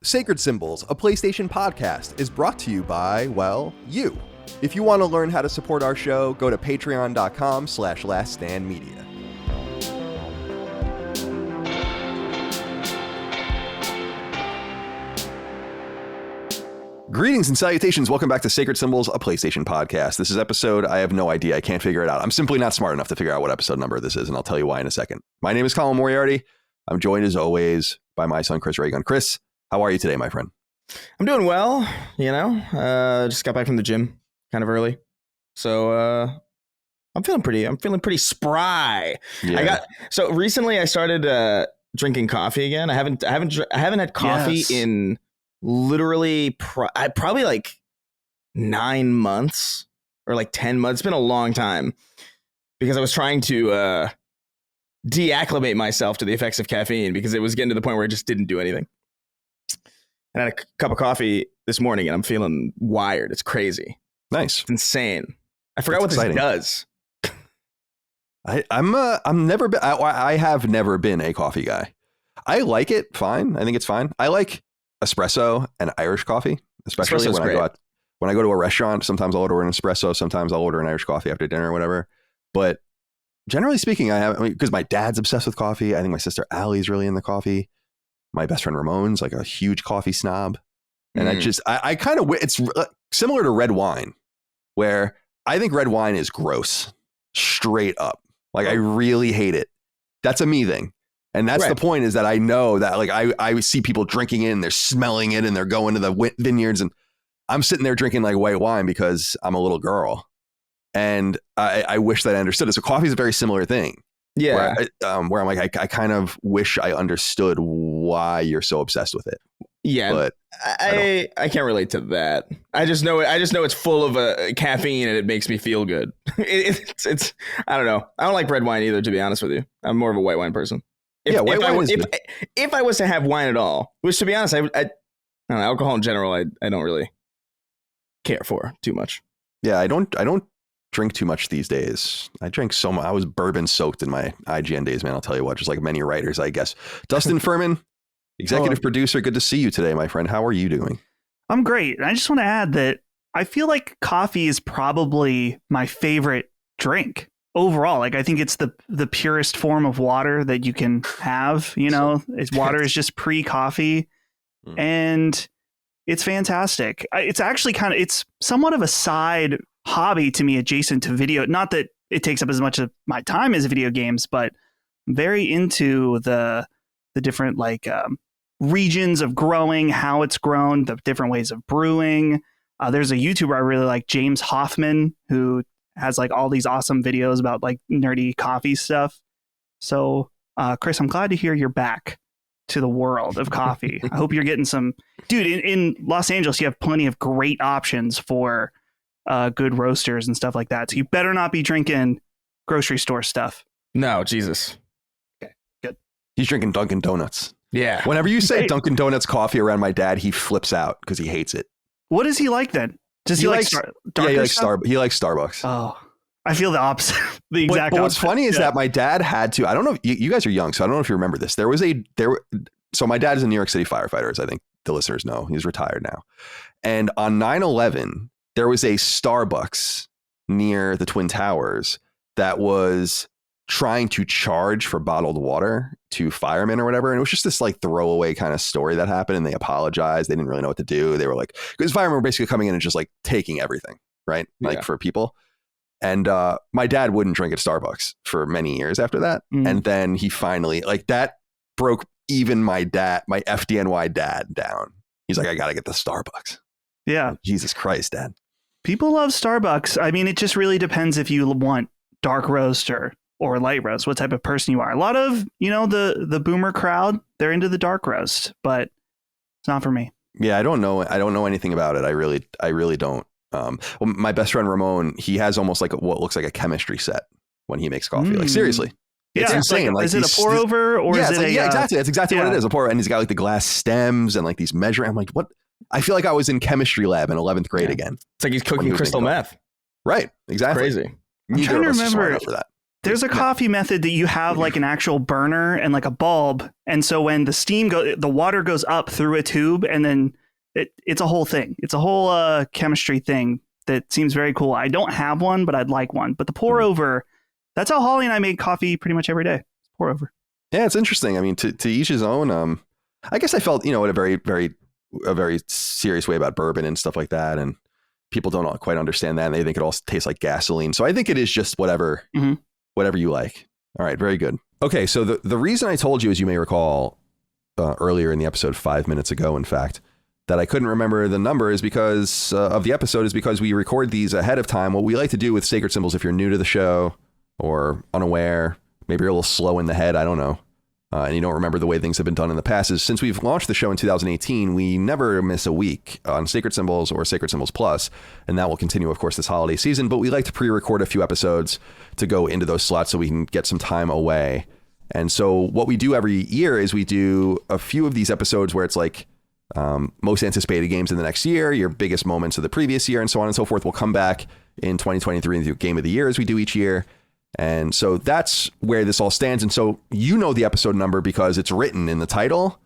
Sacred Symbols, a PlayStation podcast, is brought to you by, well, you. If you want to learn how to support our show, go to patreon.com/laststandmedia. Greetings and salutations. Welcome back to Sacred Symbols, a PlayStation podcast. This is episode, I have no idea. I can't figure it out. I'm simply not smart enough to figure out what episode number this is, and I'll tell you why in a second. My name is Colin Moriarty. I'm joined as always by my son, Chris Reagan. Chris, how are you today, my friend? I'm doing well, just got back from the gym kind of early. So I'm feeling pretty spry. Yeah. So recently I started drinking coffee again. I haven't had coffee in literally probably like 9 months or like 10 months. It's been a long time because I was trying to deacclimate myself to the effects of caffeine because it was getting to the point where I just didn't do anything. And I had a cup of coffee this morning and I'm feeling wired. It's crazy. Nice. It's insane. I forgot what exciting. This does. I have never been a coffee guy. I like it fine. I think it's fine. I like espresso and Irish coffee, especially Espresso's when I go to a restaurant. Sometimes I'll order an espresso. Sometimes I'll order an Irish coffee after dinner or whatever. But generally speaking, because my dad's obsessed with coffee. I think my sister Allie's really into coffee. My best friend Ramon's like a huge coffee snob. And I kind of, it's similar to red wine, where I think red wine is gross, straight up. Like I really hate it. That's a me thing. And that's the point, is that I know that like I see people drinking it and they're smelling it and they're going to the vineyards, and I'm sitting there drinking like white wine because I'm a little girl. And I wish that I understood it. So coffee is a very similar thing. Yeah. Where I'm like, I kind of wish I understood why you're so obsessed with it. Yeah. But I can't relate to that. I just know it's full of caffeine and it makes me feel good. It's I don't know. I don't like red wine either, to be honest with you. I'm more of a white wine person. If I was to have wine at all, which to be honest, I don't know, alcohol in general, I don't really care for too much. Yeah, I don't drink too much these days. I drank so much. I was bourbon soaked in my IGN days, man. I'll tell you what, just like many writers, I guess. Dustin Furman, executive producer. Good to see you today, my friend. How are you doing? I'm great. I just want to add that I feel like coffee is probably my favorite drink overall. Like I think it's the purest form of water that you can have, water is just pre-coffee and it's fantastic. It's actually it's somewhat of a side hobby to me, adjacent to video. Not that it takes up as much of my time as video games, but I'm very into the different regions of growing, how it's grown, the different ways of brewing. There's a YouTuber I really like, James Hoffman, who has like all these awesome videos about like nerdy coffee stuff. So, Chris, I'm glad to hear you're back to the world of coffee. I hope you're getting some, dude, in Los Angeles, you have plenty of great options for good roasters and stuff like that. So you better not be drinking grocery store stuff. No, Jesus. Okay, good. He's drinking Dunkin' Donuts. Yeah. Whenever you say Dunkin' Donuts coffee around my dad, he flips out because he hates it. What does he like then? Does he like he likes Starbucks. Oh, I feel the opposite. The exact but what's opposite. funny is that my dad had to, I don't know, you guys are young, so I don't know if you remember this. So my dad is a New York City firefighter, as I think the listeners know. He's retired now. And on 9/11, there was a Starbucks near the Twin Towers that was trying to charge for bottled water to firemen or whatever. And it was just this like throwaway kind of story that happened. And they apologized. They didn't really know what to do. They were like, because firemen were basically coming in and just like taking everything, right? Like for people. And my dad wouldn't drink at Starbucks for many years after that. And then he finally, like, that broke even my FDNY dad down. He's like, I got to get the Starbucks. Yeah. Like, Jesus Christ, Dad. People love Starbucks. I mean, it just really depends if you want dark roast or light roast, what type of person you are. A lot of, the boomer crowd, they're into the dark roast, but it's not for me. Yeah, I don't know anything about it. I really don't. Well, my best friend Ramon, he has almost like what looks like a chemistry set when he makes coffee. Like seriously, it's insane. Is it a pour over or is it exactly. That's exactly what it is. A pour, and he's got like the glass stems and like these measuring. I'm like, what? I feel like I was in chemistry lab in 11th grade again. It's like he's cooking crystal meth. Right. Exactly. Crazy. I'm trying to remember for that. There's a coffee method that you have like an actual burner and like a bulb. And so when the water goes up through a tube, and then it's a whole thing. It's a whole chemistry thing that seems very cool. I don't have one, but I'd like one. But the pour over, that's how Holly and I make coffee pretty much every day. Pour over. Yeah, it's interesting. I mean, to each his own. I guess I felt, in a very serious way about bourbon and stuff like that. And people don't quite understand that. And they think it all tastes like gasoline. So I think it is just whatever you like. All right. Very good. Okay. So the reason I told you, as you may recall, earlier in the episode, 5 minutes ago, in fact, that I couldn't remember the number is because of the episode is because we record these ahead of time. What we like to do with Sacred Symbols, if you're new to the show or unaware, maybe you're a little slow in the head, I don't know, and you don't remember the way things have been done in the past, is since we've launched the show in 2018, we never miss a week on Sacred Symbols or Sacred Symbols Plus, and that will continue, of course, this holiday season. But we like to pre-record a few episodes to go into those slots so we can get some time away. And so what we do every year is we do a few of these episodes where it's like most anticipated games in the next year, your biggest moments of the previous year, and so on and so forth. We'll come back in 2023 and do Game of the Year as we do each year. And so that's where this all stands. And so the episode number because it's written in the title,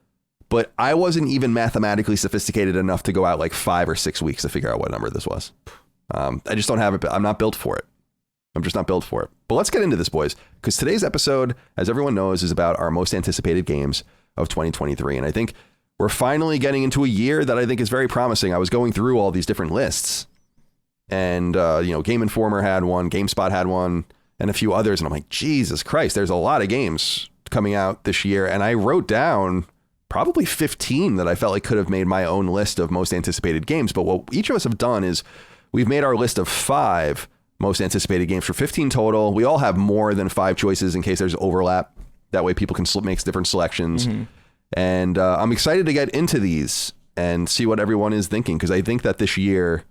but I wasn't even mathematically sophisticated enough to go out like 5 or 6 weeks to figure out what number this was. I just don't have it. I'm not built for it. I'm just not built for it. But let's get into this, boys, because today's episode, as everyone knows, is about our most anticipated games of 2023. And I think we're finally getting into a year that I think is very promising. I was going through all these different lists, and Game Informer had one, GameSpot had one, and a few others. And I'm like, Jesus Christ, there's a lot of games coming out this year. And I wrote down probably 15 that I felt like could have made my own list of most anticipated games. But what each of us have done is we've made our list of 5 most anticipated games for 15 total. We all have more than 5 choices in case there's overlap. That way people can make different selections. Mm-hmm. And I'm excited to get into these and see what everyone is thinking, because I think that this year,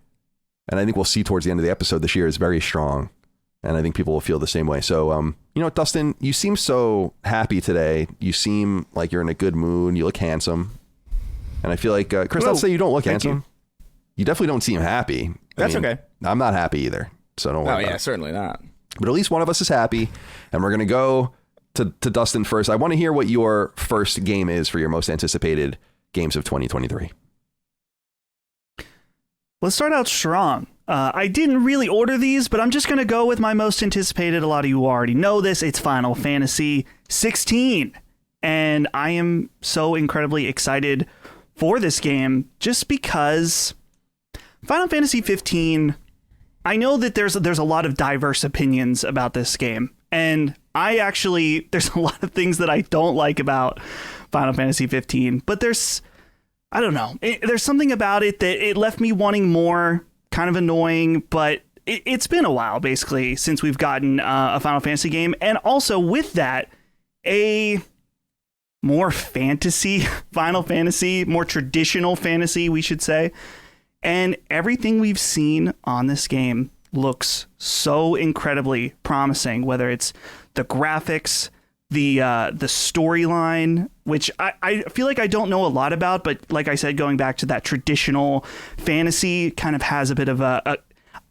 and I think we'll see towards the end of the episode, this year is very strong. And I think people will feel the same way. So, Dustin, you seem so happy today. You seem like you're in a good mood. You look handsome. And I feel like, Chris, not to say you don't look handsome. You definitely don't seem happy. That's okay. I'm not happy either. So don't worry. Oh, yeah, certainly not. But at least one of us is happy. And we're going to go to Dustin first. I want to hear what your first game is for your most anticipated games of 2023. Let's start out strong. I didn't really order these, but I'm just going to go with my most anticipated. A lot of you already know this. It's Final Fantasy 16. And I am so incredibly excited for this game just because Final Fantasy 15, I know that there's a lot of diverse opinions about this game. And there's a lot of things that I don't like about Final Fantasy 15, but there's something about it that it left me wanting more, kind of annoying, but it's been a while basically since we've gotten a Final Fantasy game. And also with that, a more fantasy Final Fantasy, more traditional fantasy, we should say. And everything we've seen on this game looks so incredibly promising, whether it's the graphics, the storyline, which I feel like I don't know a lot about, but like I said, going back to that traditional fantasy kind of has a bit of a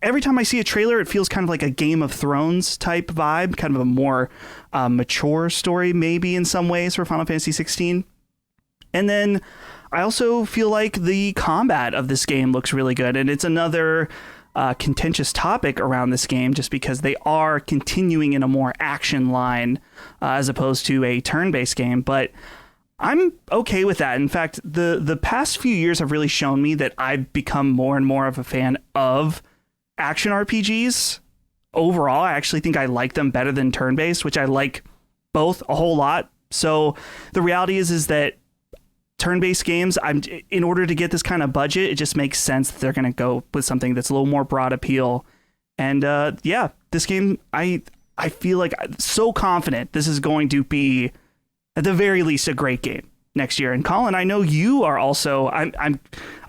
every time I see a trailer, it feels kind of like a Game of Thrones type vibe, kind of a more mature story, maybe in some ways for Final Fantasy 16. And then I also feel like the combat of this game looks really good. And it's another contentious topic around this game, just because they are continuing in a more action line as opposed to a turn-based game. But I'm okay with that. In fact, the past few years have really shown me that I've become more and more of a fan of action RPGs. Overall, I actually think I like them better than turn-based, which I like both a whole lot. So the reality is that turn-based games, in order to get this kind of budget, it just makes sense that they're going to go with something that's a little more broad appeal. And this game, I feel like I'm so confident this is going to be, at the very least, a great game next year. And Colin, I know you are also, I'm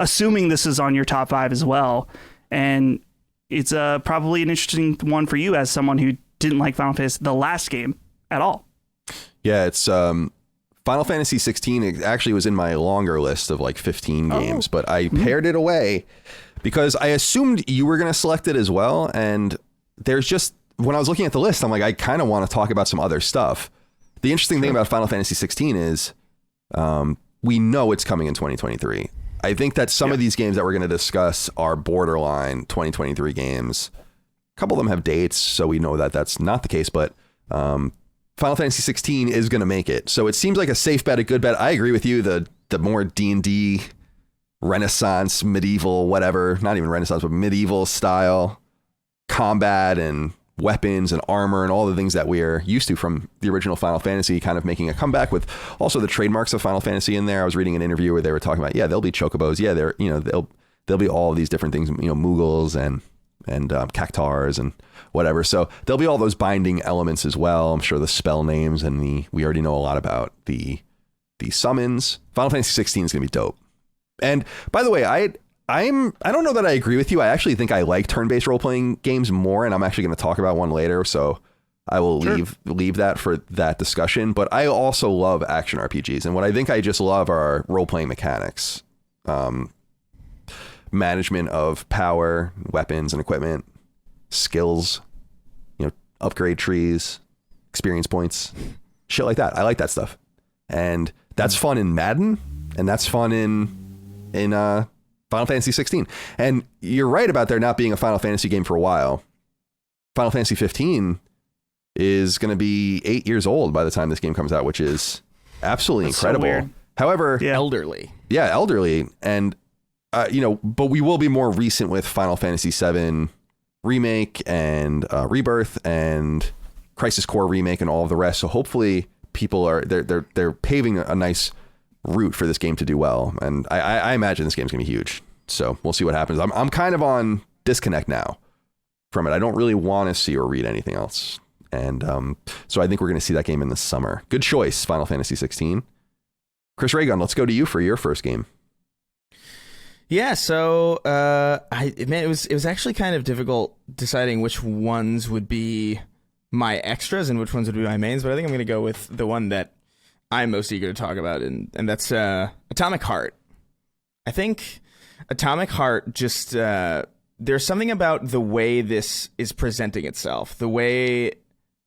assuming this is on your top 5 as well. And it's probably an interesting one for you as someone who didn't like Final Fantasy, the last game, at all. Yeah, it's Final Fantasy 16 it actually was in my longer list of like 15 games, but I pared it away because I assumed you were going to select it as well. And there's just when I was looking at the list, I'm like, I kind of want to talk about some other stuff. The interesting thing about Final Fantasy 16 is we know it's coming in 2023. I think that some of these games that we're going to discuss are borderline 2023 games. A couple of them have dates, so we know that that's not the case, but Final Fantasy 16 is going to make it. So it seems like a safe bet, a good bet. I agree with you. The more D&D, Renaissance, medieval, whatever, not even Renaissance, but medieval style combat and weapons and armor and all the things that we're used to from the original Final Fantasy kind of making a comeback with also the trademarks of Final Fantasy in there. I was reading an interview where they were talking about, there'll be chocobos. Yeah, there'll be all of these different things, Moogles and cactars and whatever. So there'll be all those binding elements as well. I'm sure the spell names and we already know a lot about the summons. Final Fantasy 16 is going to be dope. And by the way, I don't know that I agree with you. I actually think I like turn-based role-playing games more, and I'm actually going to talk about one later, so I will leave that for that discussion. But I also love action RPGs, and what I think I just love are role-playing mechanics, management of power, weapons and equipment, skills, upgrade trees, experience points, shit like that. I like that stuff, and that's fun in Madden, and that's fun in Final Fantasy 16. And you're right about there not being a Final Fantasy game for a while. Final Fantasy 15 is going to be 8 years old by the time this game comes out, which is absolutely incredible. So However, elderly. Yeah, elderly. And, but we will be more recent with Final Fantasy 7 Remake and Rebirth and Crisis Core Remake and all of the rest. So hopefully people they're paving a nice route for this game to do well, and I imagine this game's gonna be huge. So we'll see what happens. I'm kind of on disconnect now from it. I don't really want to see or read anything else, and so I think we're gonna see that game in the summer. Good choice, Final Fantasy 16. Chris Raygun, let's go to you for your first game. Yeah, so it was actually kind of difficult deciding which ones would be my extras and which ones would be my mains, but I think I'm gonna go with the one that I'm most eager to talk about, and that's Atomic Heart. I think Atomic Heart just there's something about the way this is presenting itself, the way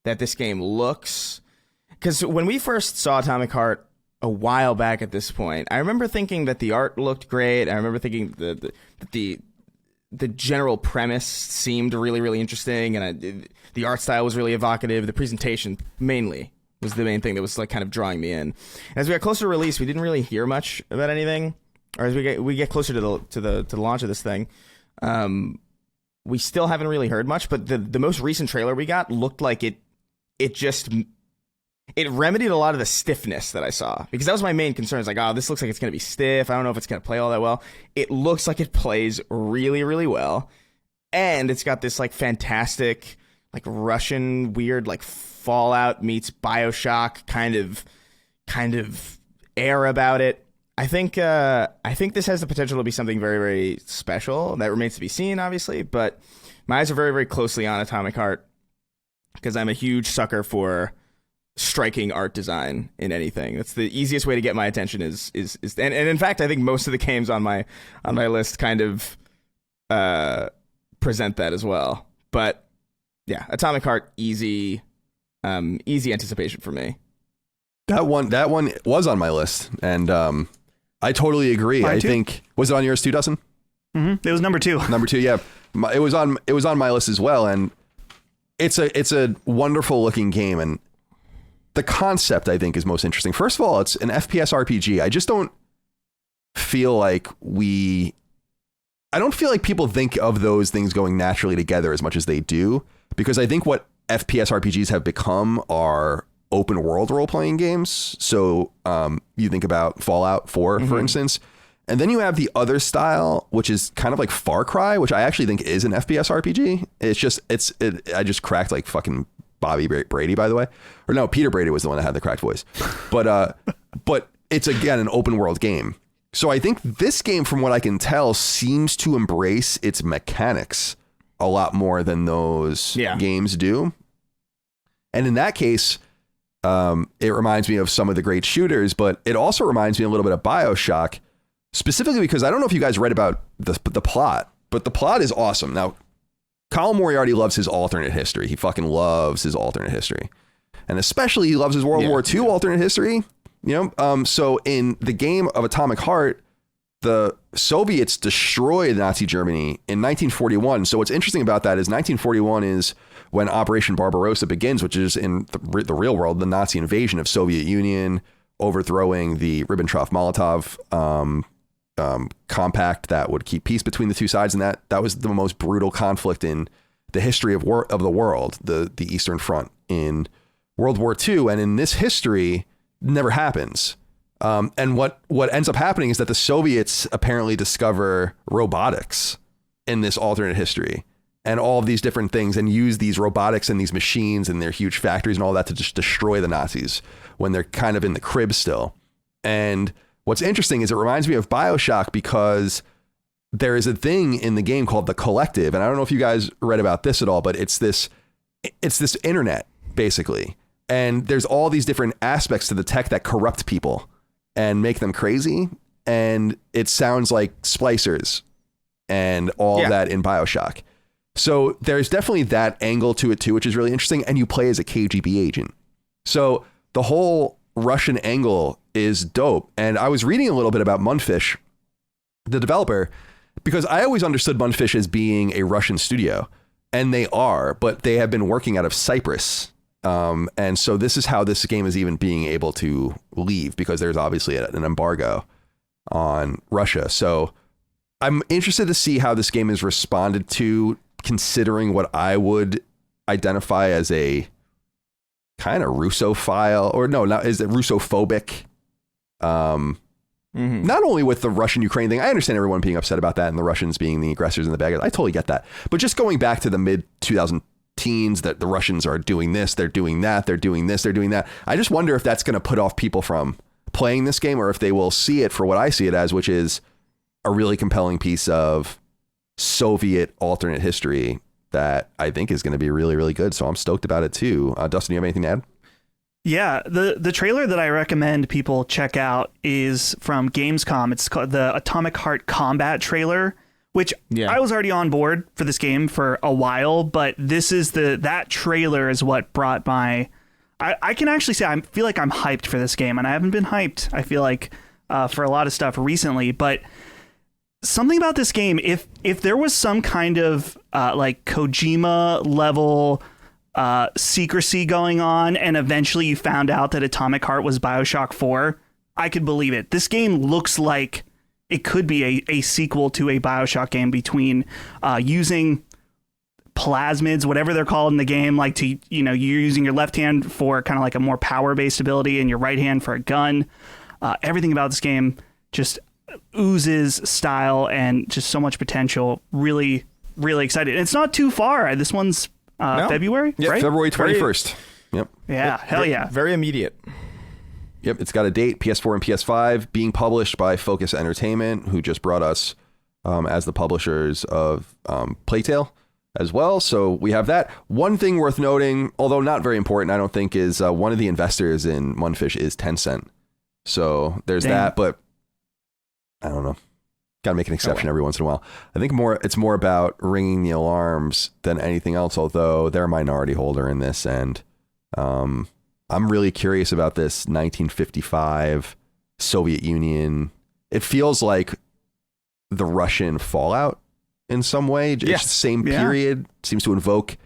that this game looks. Because when we first saw Atomic Heart a while back at this point, I remember thinking that the art looked great. I remember thinking the general premise seemed really, really interesting, and the art style was really evocative. The presentation mainly was the main thing that was like kind of drawing me in. And as we got closer to release, we didn't really hear much about anything. Or as we get closer to the launch of this thing, we still haven't really heard much. But the most recent trailer we got looked like it remedied a lot of the stiffness that I saw, because that was my main concern. It's like, oh, this looks like it's going to be stiff. I don't know if it's going to play all that well. It looks like it plays really, really well, and it's got this like fantastic, like Russian weird like Fallout meets BioShock kind of air about it. I think this has the potential to be something very, very special. That remains to be seen, obviously, but my eyes are very, very closely on Atomic Heart because I'm a huge sucker for striking art design in anything. That's the easiest way to get my attention is and in fact, I think most of the games on my list kind of present that as well. But yeah, Atomic Heart, easy anticipation for me. That one was on my list, and I totally agree. Mine I too. think, was it on yours too, Dustin? Mm-hmm. It was number 2. Number 2, yeah. It was on my list as well, and it's a wonderful looking game, and the concept I think is most interesting. First of all, it's an FPS RPG. I just don't feel like people think of those things going naturally together as much as they do, because I think what FPS RPGs have become are open world role-playing games. So you think about Fallout 4, for instance, and then you have the other style, which is kind of like Far Cry, which I actually think is an FPS RPG. I just cracked like fucking Bobby Brady, by the way. Or no, Peter Brady was the one that had the cracked voice. But it's, again, an open world game. So I think this game, from what I can tell, seems to embrace its mechanics a lot more than those games do. And in that case, it reminds me of some of the great shooters, but it also reminds me a little bit of BioShock, specifically because I don't know if you guys read about the plot, but the plot is awesome. Now, Colin Moriarty loves his alternate history. He fucking loves his alternate history. And especially he loves his World War II alternate history. So in the game of Atomic Heart, the Soviets destroyed Nazi Germany in 1941. So what's interesting about that is 1941 is when Operation Barbarossa begins, which is in the real world, the Nazi invasion of Soviet Union, overthrowing the Ribbentrop-Molotov compact that would keep peace between the two sides. And that was the most brutal conflict in the history of the world, the Eastern Front in World War II. And in this history, never happens. And what ends up happening is that the Soviets apparently discover robotics in this alternate history and all of these different things, and use these robotics and these machines and their huge factories and all that to just destroy the Nazis when they're kind of in the crib still. And what's interesting is it reminds me of BioShock, because there is a thing in the game called the Collective. And I don't know if you guys read about this at all, but it's this internet basically. And there's all these different aspects to the tech that corrupt people and make them crazy. And it sounds like splicers and all of that in BioShock. So there's definitely that angle to it too, which is really interesting. And you play as a KGB agent. So the whole Russian angle is dope. And I was reading a little bit about Mundfish, the developer, because I always understood Mundfish as being a Russian studio, and they are, but they have been working out of Cyprus. And so this is how this game is even being able to leave, because there's obviously an embargo on Russia. So I'm interested to see how this game is responded to, considering what I would identify as a kind of Russophile, or no, not is it Russophobic? Not only with the Russian-Ukraine thing, I understand everyone being upset about that and the Russians being the aggressors and the bad guys. I totally get that. But just going back to the mid-2010s, that the Russians are doing this, they're doing that, they're doing this, they're doing that. I just wonder if that's going to put off people from playing this game, or if they will see it for what I see it as, which is a really compelling piece of Soviet alternate history that I think is going to be really, really good. So I'm stoked about it too. Dustin, you have anything to add? Yeah, the trailer that I recommend people check out is from Gamescom. It's called the Atomic Heart Combat trailer, which I was already on board for this game for a while, but this is that trailer is what brought my... I can actually say I feel like I'm hyped for this game, and I haven't been hyped, I feel like, for a lot of stuff recently, but something about this game, if there was some kind of like Kojima level secrecy going on, and eventually you found out that Atomic Heart was BioShock 4, I could believe it. This game looks like it could be a sequel to a BioShock game, between using plasmids, whatever they're called in the game, like you're using your left hand for kind of like a more power-based ability and your right hand for a gun. Everything about this game just oozes style and just so much potential. Really, really excited. And it's not too far. This one's February, right? February 21st. Yep. Yeah, hell yeah. Very immediate. Yep, it's got a date, PS4 and PS5, being published by Focus Entertainment, who just brought us as the publishers of Playtale as well. So we have that. One thing worth noting, although not very important, I don't think, is one of the investors in Mundfish is Tencent. So there's that, but I don't know. Got to make an exception every once in a while. I think it's more about ringing the alarms than anything else, although they're a minority holder in this. And I'm really curious about this 1955 Soviet Union. It feels like the Russian fallout in some way. It's the same period. Seems to invoke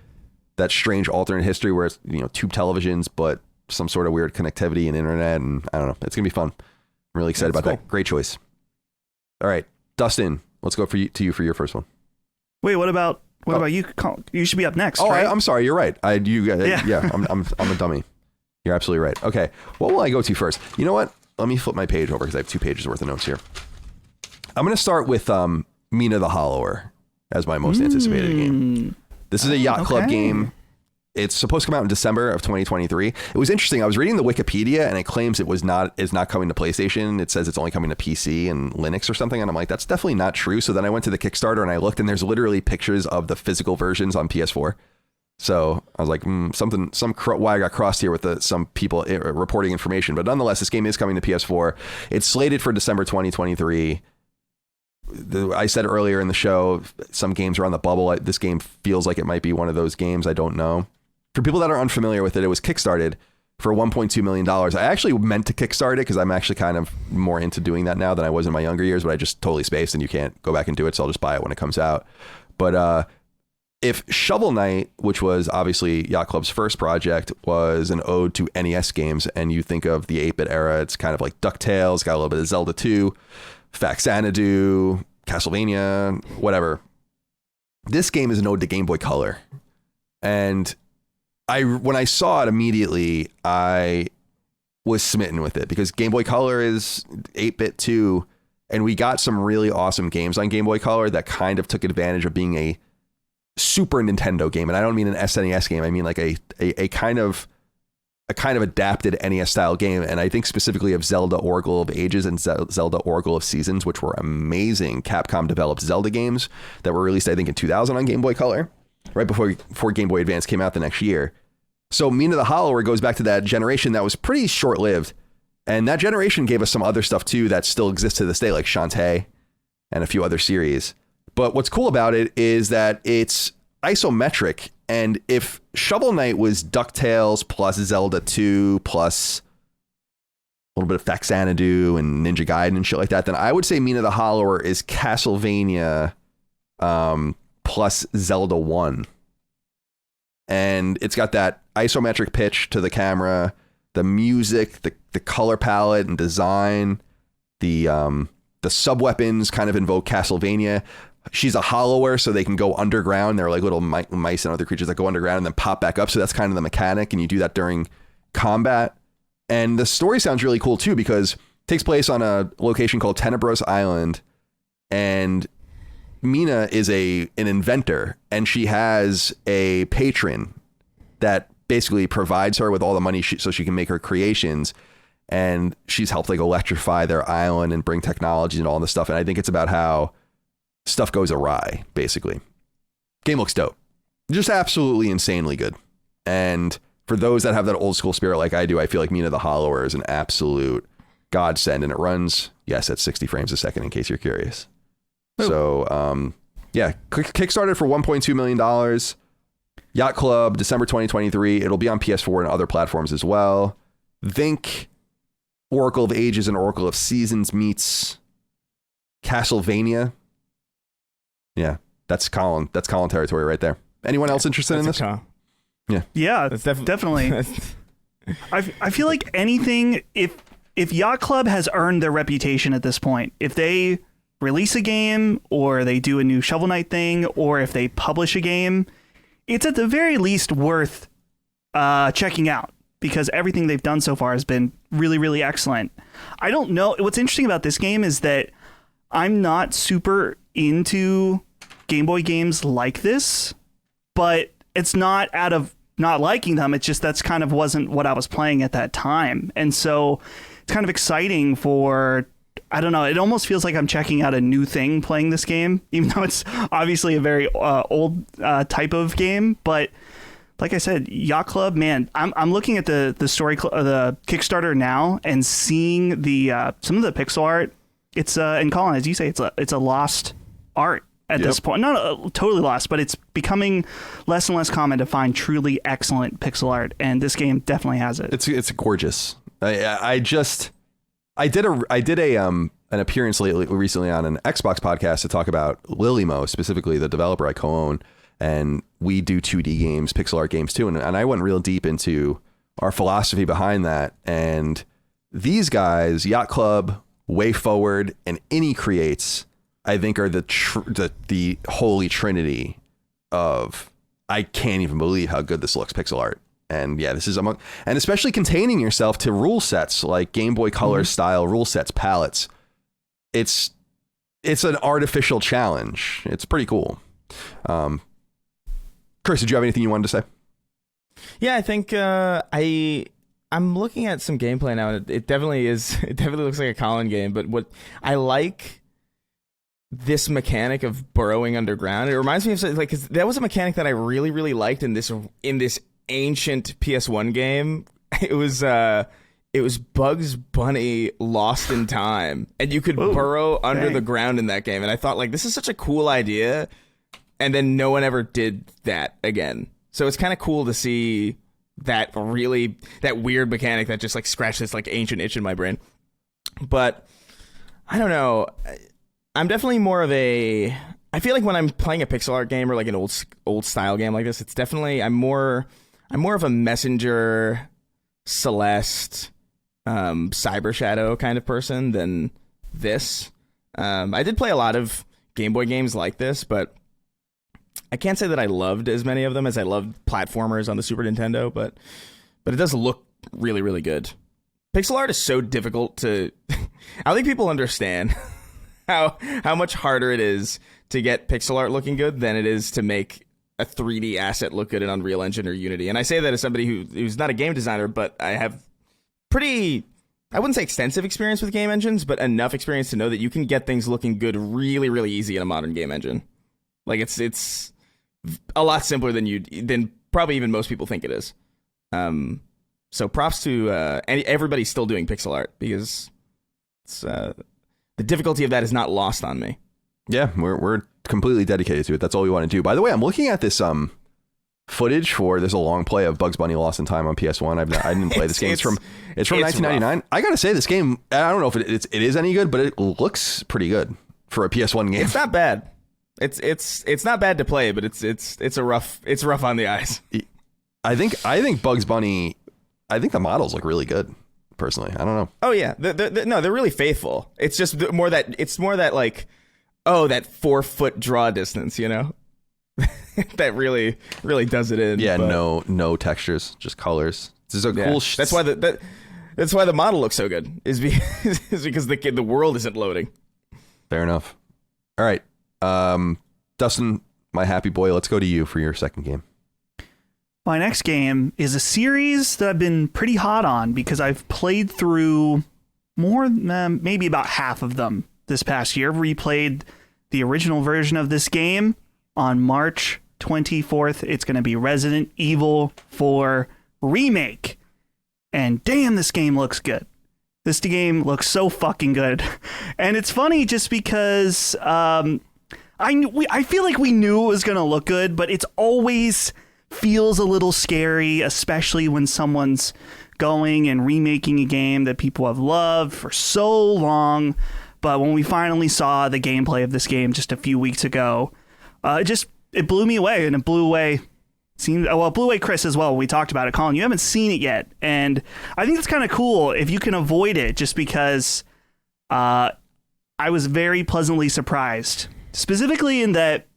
that strange alternate history where it's, tube televisions, but some sort of weird connectivity and internet. And I don't know. It's going to be fun. I'm really excited about that. Great choice. All right, Dustin, let's go to you for your first one. Wait, what about you? You should be up next. Oh, right? I'm sorry. You're right. I'm a dummy. You're absolutely right. Okay. What will I go to first? You know what? Let me flip my page over because I have 2 pages worth of notes here. I'm going to start with Mina the Hollower as my most anticipated game. This is a yacht club game. It's supposed to come out in December of 2023. It was interesting. I was reading the Wikipedia, and it claims is not coming to PlayStation. It says it's only coming to PC and Linux or something. And I'm like, that's definitely not true. So then I went to the Kickstarter and I looked, and there's literally pictures of the physical versions on PS4. So I was like, some wire got crossed here with some people reporting information. But nonetheless, this game is coming to PS4. It's slated for December 2023. I said earlier in the show, some games are on the bubble. This game feels like it might be one of those games. I don't know. For people that are unfamiliar with it, it was kickstarted for $1.2 million. I actually meant to kickstart it because I'm actually kind of more into doing that now than I was in my younger years, but I just totally spaced and you can't go back and do it. So I'll just buy it when it comes out. But if Shovel Knight, which was obviously Yacht Club's first project, was an ode to NES games, and you think of the 8-bit era, it's kind of like DuckTales, got a little bit of Zelda 2, Faxanadu, Castlevania, whatever. This game is an ode to Game Boy Color. And when I saw it immediately, I was smitten with it because Game Boy Color is 8-bit too. And we got some really awesome games on Game Boy Color that kind of took advantage of being a Super Nintendo game. And I don't mean an SNES game. I mean like a kind of adapted NES style game. And I think specifically of Zelda Oracle of Ages and Zelda Oracle of Seasons, which were amazing Capcom developed Zelda games that were released, I think, in 2000 on Game Boy Color, right before Game Boy Advance came out the next year. So Mina the Hollower goes back to that generation that was pretty short lived. And that generation gave us some other stuff too that still exists to this day, like Shantae and a few other series. But what's cool about it is that it's isometric. And if Shovel Knight was DuckTales plus Zelda 2 plus a little bit of Faxanadu and Ninja Gaiden and shit like that, then I would say Mina the Hollower is Castlevania plus Zelda 1. And it's got that isometric pitch to the camera, the music, the color palette and design, the sub-weapons kind of invoke Castlevania. She's a hollower, so they can go underground. They're like little mice and other creatures that go underground and then pop back up. So that's kind of the mechanic, and you do that during combat. And the story sounds really cool too because it takes place on a location called Tenebros Island, and Mina is an inventor, and she has a patron that basically provides her with all the money so she can make her creations. And she's helped like electrify their island and bring technology and all this stuff. And I think it's about how stuff goes awry, basically. Game looks dope. Just absolutely insanely good. And for those that have that old school spirit like I do, I feel like Mina the Hollower is an absolute godsend. And it runs, yes, at 60 frames a second, in case you're curious. Ooh. So, yeah, Kickstarted for $1.2 million. Yacht Club, December 2023. It'll be on PS4 and other platforms as well. Think Oracle of Ages and Oracle of Seasons meets Castlevania. Yeah, that's Colin. That's Colin territory right there. Anyone else interested in this? Yeah, that's definitely. I feel like anything, if Yacht Club has earned their reputation at this point, if they release a game or they do a new Shovel Knight thing or if they publish a game, it's at the very least worth checking out because everything they've done so far has been really, really excellent. I don't know. What's interesting about this game is that I'm not super into Game Boy games like this, but it's not out of not liking them. It's just that's kind of wasn't what I was playing at that time. And so it's kind of exciting for, I don't know, it almost feels like I'm checking out a new thing playing this game, even though it's obviously a very old type of game. But like I said, Yacht Club, man, I'm looking at the story, the Kickstarter now and seeing the some of the pixel art. It's and Colin, as you say, it's a lost art at this point. Not totally lost, but it's becoming less and less common to find truly excellent pixel art, and this game definitely has it. It's gorgeous. I did an appearance recently on an Xbox podcast to talk about Lilymo, specifically the developer I co-own, and we do 2D games, pixel art games too, and I went real deep into our philosophy behind that. And these guys, Yacht Club, Way Forward, and Innie Creates, I think are the holy trinity of, I can't even believe how good this looks, pixel art. And yeah, this is and especially containing yourself to rule sets like Game Boy Color style rule sets, palettes. It's an artificial challenge. It's pretty cool. Chris, did you have anything you wanted to say? Yeah, I think I'm looking at some gameplay now, and it definitely is. It definitely looks like a Colin game. But what I like, this mechanic of burrowing underground. It reminds me of like, 'cause that was a mechanic that I really, really liked in this ancient PS1 game. It was It was Bugs Bunny Lost in Time, and you could burrow under the ground in that game. And I thought, like, this is such a cool idea, and then no one ever did that again. So it's kind of cool to see that weird mechanic that just like scratched this like ancient itch in my brain. But I don't know. I'm definitely more of a. I feel like when I'm playing a pixel art game or like an old style game like this, it's definitely I'm more of a Messenger, Celeste, Cyber Shadow kind of person than this. I did play a lot of Game Boy games like this, but I can't say that I loved as many of them as I loved platformers on the Super Nintendo, but it does look really, really good. Pixel art is so difficult to... I don't think people understand how much harder it is to get pixel art looking good than it is to make a 3D asset look good in Unreal Engine or Unity. And I say that as somebody who's not a game designer, but I have pretty... I wouldn't say extensive experience with game engines, but enough experience to know that you can get things looking good really, really easy in a modern game engine. Like, it's a lot simpler than probably even most people think it is. So props to everybody's still doing pixel art, because it's, the difficulty of that is not lost on me. Yeah, we're completely dedicated to it. That's all we want to do. By the way, I'm looking at this footage for there's a long play of Bugs Bunny Lost in Time on PS1. I didn't play this game. It's from 1999. Rough. I gotta say, this game, I don't know if it is any good, but it looks pretty good for a PS1 game. It's not bad. It's not bad to play, but it's rough on the eyes. I think Bugs Bunny. I think the models look really good. Personally, I don't know. Oh yeah, they're really faithful. It's just more that like, oh, that 4-foot draw distance, you know. That really does it in. Yeah, but no textures, just colors. This is a cool. That's why the model looks so good. Is because the world isn't loading. Fair enough. All right, Dustin, my happy boy. Let's go to you for your second game. My next game is a series that I've been pretty hot on because I've played through maybe about half of them this past year. Replayed the original version of this game on March 24th. It's going to be Resident Evil 4 Remake. And damn, this game looks good. This game looks so fucking good. And it's funny just because I feel like we knew it was going to look good, but it's always feels a little scary, especially when someone's going and remaking a game that people have loved for so long. But when we finally saw the gameplay of this game just a few weeks ago, it blew me away, and it blew away Chris as well. We talked about it. Colin, you haven't seen it yet, and I think it's kind of cool if you can avoid it, just because I was very pleasantly surprised, specifically in that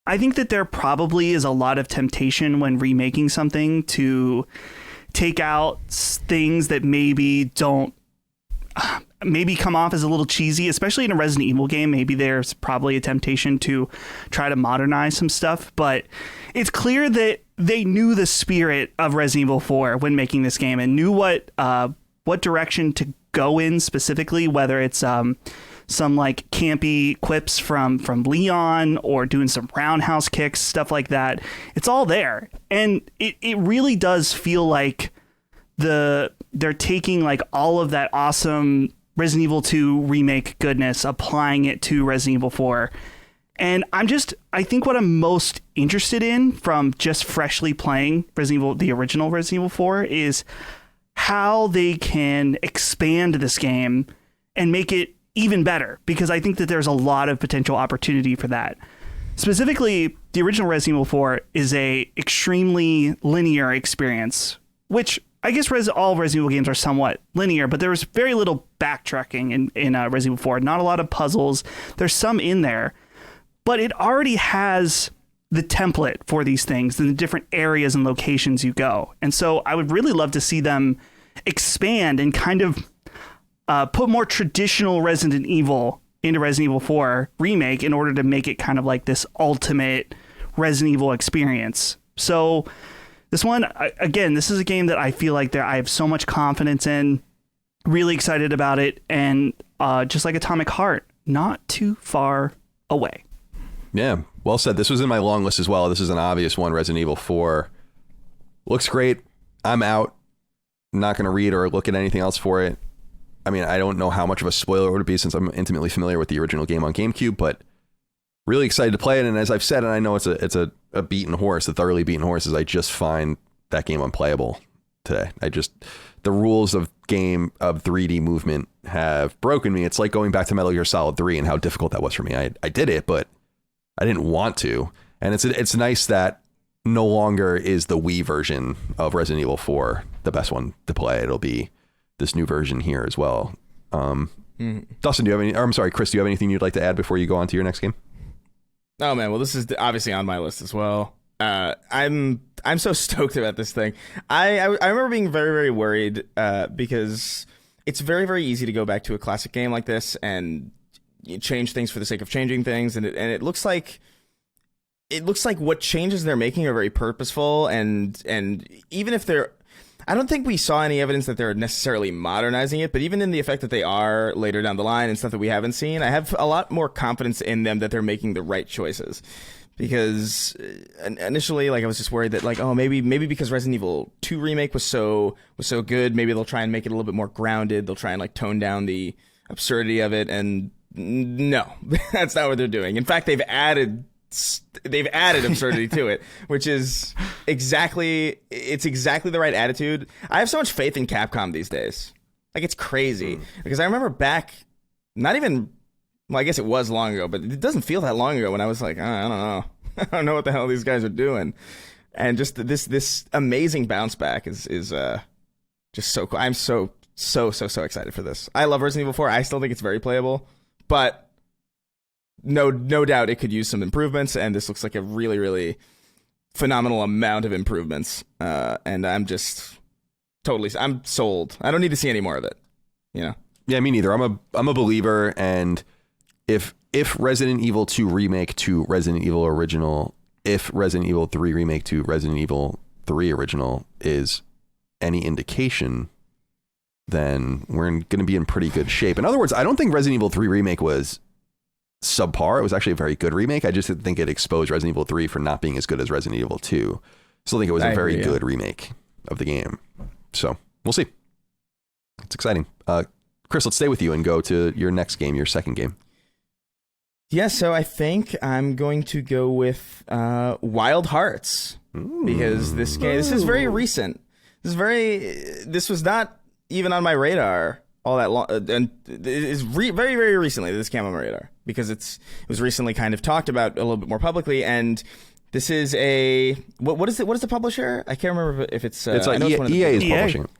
I think that there probably is a lot of temptation when remaking something to take out things that maybe don't come off as a little cheesy, especially in a Resident Evil game. Maybe there's probably a temptation to try to modernize some stuff, but it's clear that they knew the spirit of Resident Evil 4 when making this game and knew what direction to go in specifically, whether it's some like campy quips from Leon or doing some roundhouse kicks, stuff like that. It's all there. And it really does feel like they're taking like all of that awesome Resident Evil 2 remake goodness, applying it to Resident Evil 4. And I think what I'm most interested in from just freshly playing the original Resident Evil 4 is how they can expand this game and make it even better, because I think that there's a lot of potential opportunity for that. Specifically, the original Resident Evil 4 is a extremely linear experience, which I guess all Resident Evil games are somewhat linear, but there was very little backtracking in Resident Evil 4. Not a lot of puzzles. There's some in there, but it already has the template for these things and the different areas and locations you go. And so I would really love to see them expand and kind of put more traditional Resident Evil into Resident Evil 4 Remake in order to make it kind of like this ultimate Resident Evil experience. So this one, again, this is a game that I feel like I have so much confidence in, really excited about it, and just like Atomic Heart, not too far away. Yeah, well said. This was in my long list as well. This is an obvious one. Resident Evil 4 looks great. I'm out. not going to read or look at anything else for it. I mean, I don't know how much of a spoiler it would be since I'm intimately familiar with the original game on GameCube, but really excited to play it. And as I've said, and I know it's a beaten horse, a thoroughly beaten horse, is I just find that game unplayable today. The rules of 3D movement have broken me. It's like going back to Metal Gear Solid 3 and how difficult that was for me. I did it, but I didn't want to. And it's nice that no longer is the Wii version of Resident Evil 4 the best one to play. It'll be this new version here as well. Dustin, Chris, do you have anything you'd like to add before you go on to your next game? Oh man, well this is obviously on my list as well. I'm so stoked about this thing. I remember being very, very worried because it's very, very easy to go back to a classic game like this and you change things for the sake of changing things, and it looks like what changes they're making are very purposeful, and even if they're, I don't think we saw any evidence that they're necessarily modernizing it, but even in the effect that they are later down the line and stuff that we haven't seen, I have a lot more confidence in them that they're making the right choices. Because initially, like, I was just worried that, like, oh, maybe because Resident Evil 2 remake was so good, maybe they'll try and make it a little bit more grounded. They'll try and like tone down the absurdity of it, and no, that's not what they're doing. In fact, they've added absurdity to it, which is exactly the right attitude. I have so much faith in Capcom these days. Like, it's crazy because I remember back, not even, well, I guess it was long ago, but it doesn't feel that long ago when I was like, I don't know. I don't know what the hell these guys are doing. And just this amazing bounce back is just so cool. I'm so excited for this. I love Resident Evil 4. I still think it's very playable, but no doubt it could use some improvements, and this looks like a really, really phenomenal amount of improvements. And I'm sold. I don't need to see any more of it, you know? Yeah, me neither. I'm a believer, and if Resident Evil 2 remake to Resident Evil original, if Resident Evil 3 remake to Resident Evil 3 original is any indication, then we're going to be in pretty good shape. In other words, I don't think Resident Evil 3 remake was subpar. It was actually a very good remake. I just didn't think it exposed Resident Evil 3 for not being as good as Resident Evil 2. Still think it was a very good remake of the game. So we'll see. It's exciting. Chris, let's stay with you and go to your next game, your second game. Yeah, so I think I'm going to go with Wild Hearts, because this is very recent. This was not even on my radar all that long, and it's very, very recently that this came on my radar, because it was recently kind of talked about a little bit more publicly. And this is what is the publisher? I can't remember if it's EA is publishing it.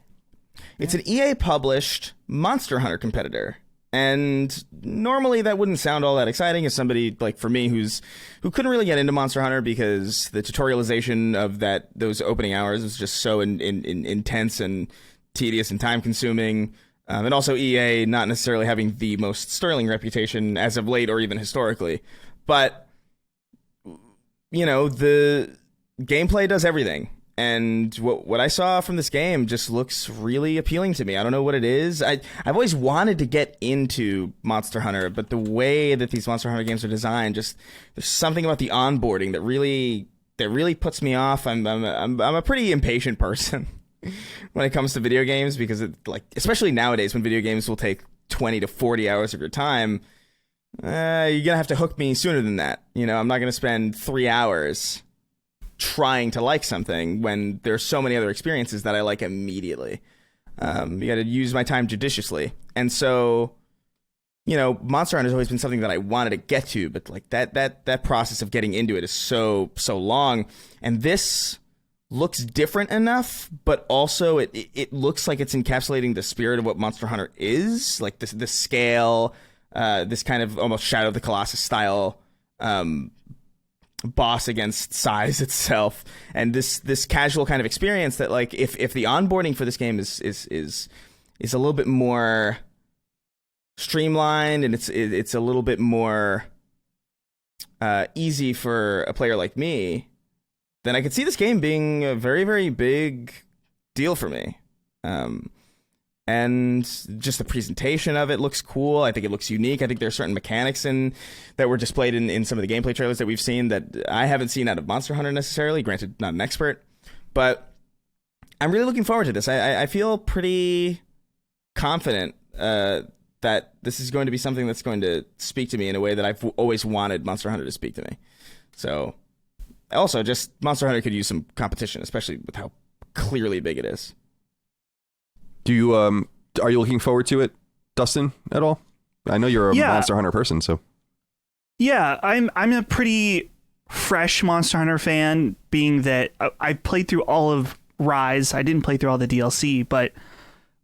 It's an EA published Monster Hunter competitor. And normally that wouldn't sound all that exciting as somebody like for me who couldn't really get into Monster Hunter because the tutorialization of those opening hours was just so intense and tedious and time consuming. And also EA not necessarily having the most sterling reputation as of late or even historically. But, you know, the gameplay does everything. And what I saw from this game just looks really appealing to me. I don't know what it is. I've always wanted to get into Monster Hunter, but the way that these Monster Hunter games are designed, just there's something about the onboarding that really puts me off. I'm a pretty impatient person when it comes to video games, because especially nowadays when video games will take 20 to 40 hours of your time, you're gonna have to hook me sooner than that. You know, I'm not gonna spend 3 hours trying to like something when there's so many other experiences that I like immediately. You got to use my time judiciously. And so, you know, Monster Hunter has always been something that I wanted to get to, but like that process of getting into it is so long. And this looks different enough, but also it looks like it's encapsulating the spirit of what Monster Hunter is, like the scale, this kind of almost Shadow of the Colossus style boss against size itself, and this casual kind of experience that, like, if the onboarding for this game is a little bit more streamlined and it's a little bit more easy for a player like me, then I could see this game being a very, very big deal for me. And just the presentation of it looks cool. I think it looks unique. I think there are certain mechanics that were displayed in some of the gameplay trailers that we've seen that I haven't seen out of Monster Hunter necessarily. Granted, not an expert, but I'm really looking forward to this. I feel pretty confident that this is going to be something that's going to speak to me in a way that I've always wanted Monster Hunter to speak to me. So, also, just Monster Hunter could use some competition, especially with how clearly big it is. Do you are you looking forward to it, Dustin, at all? I know you're a Monster Hunter person, so. Yeah, I'm a pretty fresh Monster Hunter fan, being that I played through all of Rise. I didn't play through all the DLC, but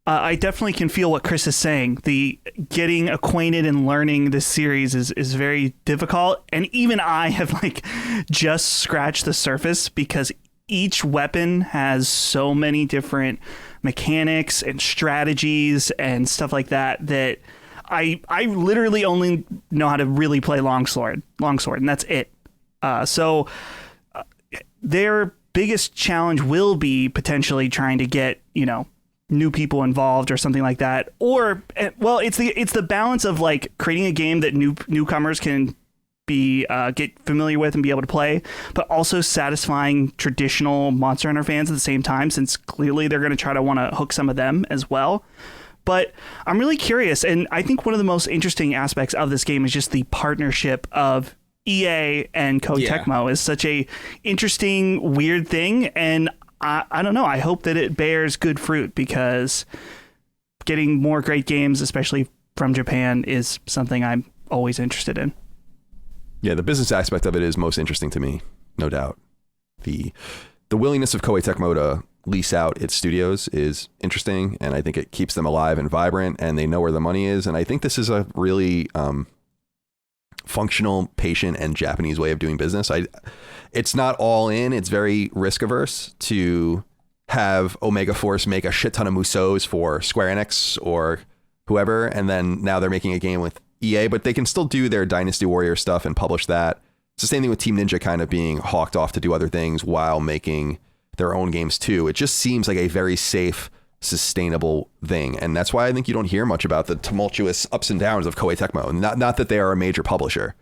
I definitely can feel what Chris is saying. The getting acquainted and learning this series is very difficult. And even I have like just scratched the surface, because each weapon has so many different mechanics and strategies and stuff like that I literally only know how to really play longsword, and that's it. So their biggest challenge will be potentially trying to get, new people involved or something like that. Or, well, it's the balance of like creating a game that newcomers can be get familiar with and be able to play, but also satisfying traditional Monster Hunter fans at the same time, since clearly they're going to try to want to hook some of them as well. But I'm really curious, and I think one of the most interesting aspects of this game is just the partnership of EA and Koei Tecmo is such a interesting, weird thing, and I don't know. I hope that it bears good fruit, because getting more great games, especially from Japan, is something I'm always interested in. Yeah, the business aspect of it is most interesting to me, no doubt. The willingness of Koei Tecmo to lease out its studios is interesting, and I think it keeps them alive and vibrant, and they know where the money is. And I think this is a really functional, patient, and Japanese way of doing business. It's not all in. It's very risk averse to have Omega Force make a shit ton of Musos for Square Enix or whoever, and then now they're making a game with EA, but they can still do their Dynasty Warrior stuff and publish that. It's the same thing with Team Ninja kind of being hawked off to do other things while making their own games too. It just seems like a very safe, sustainable thing. And that's why I think you don't hear much about the tumultuous ups and downs of Koei Tecmo. Not that they are a major publisher,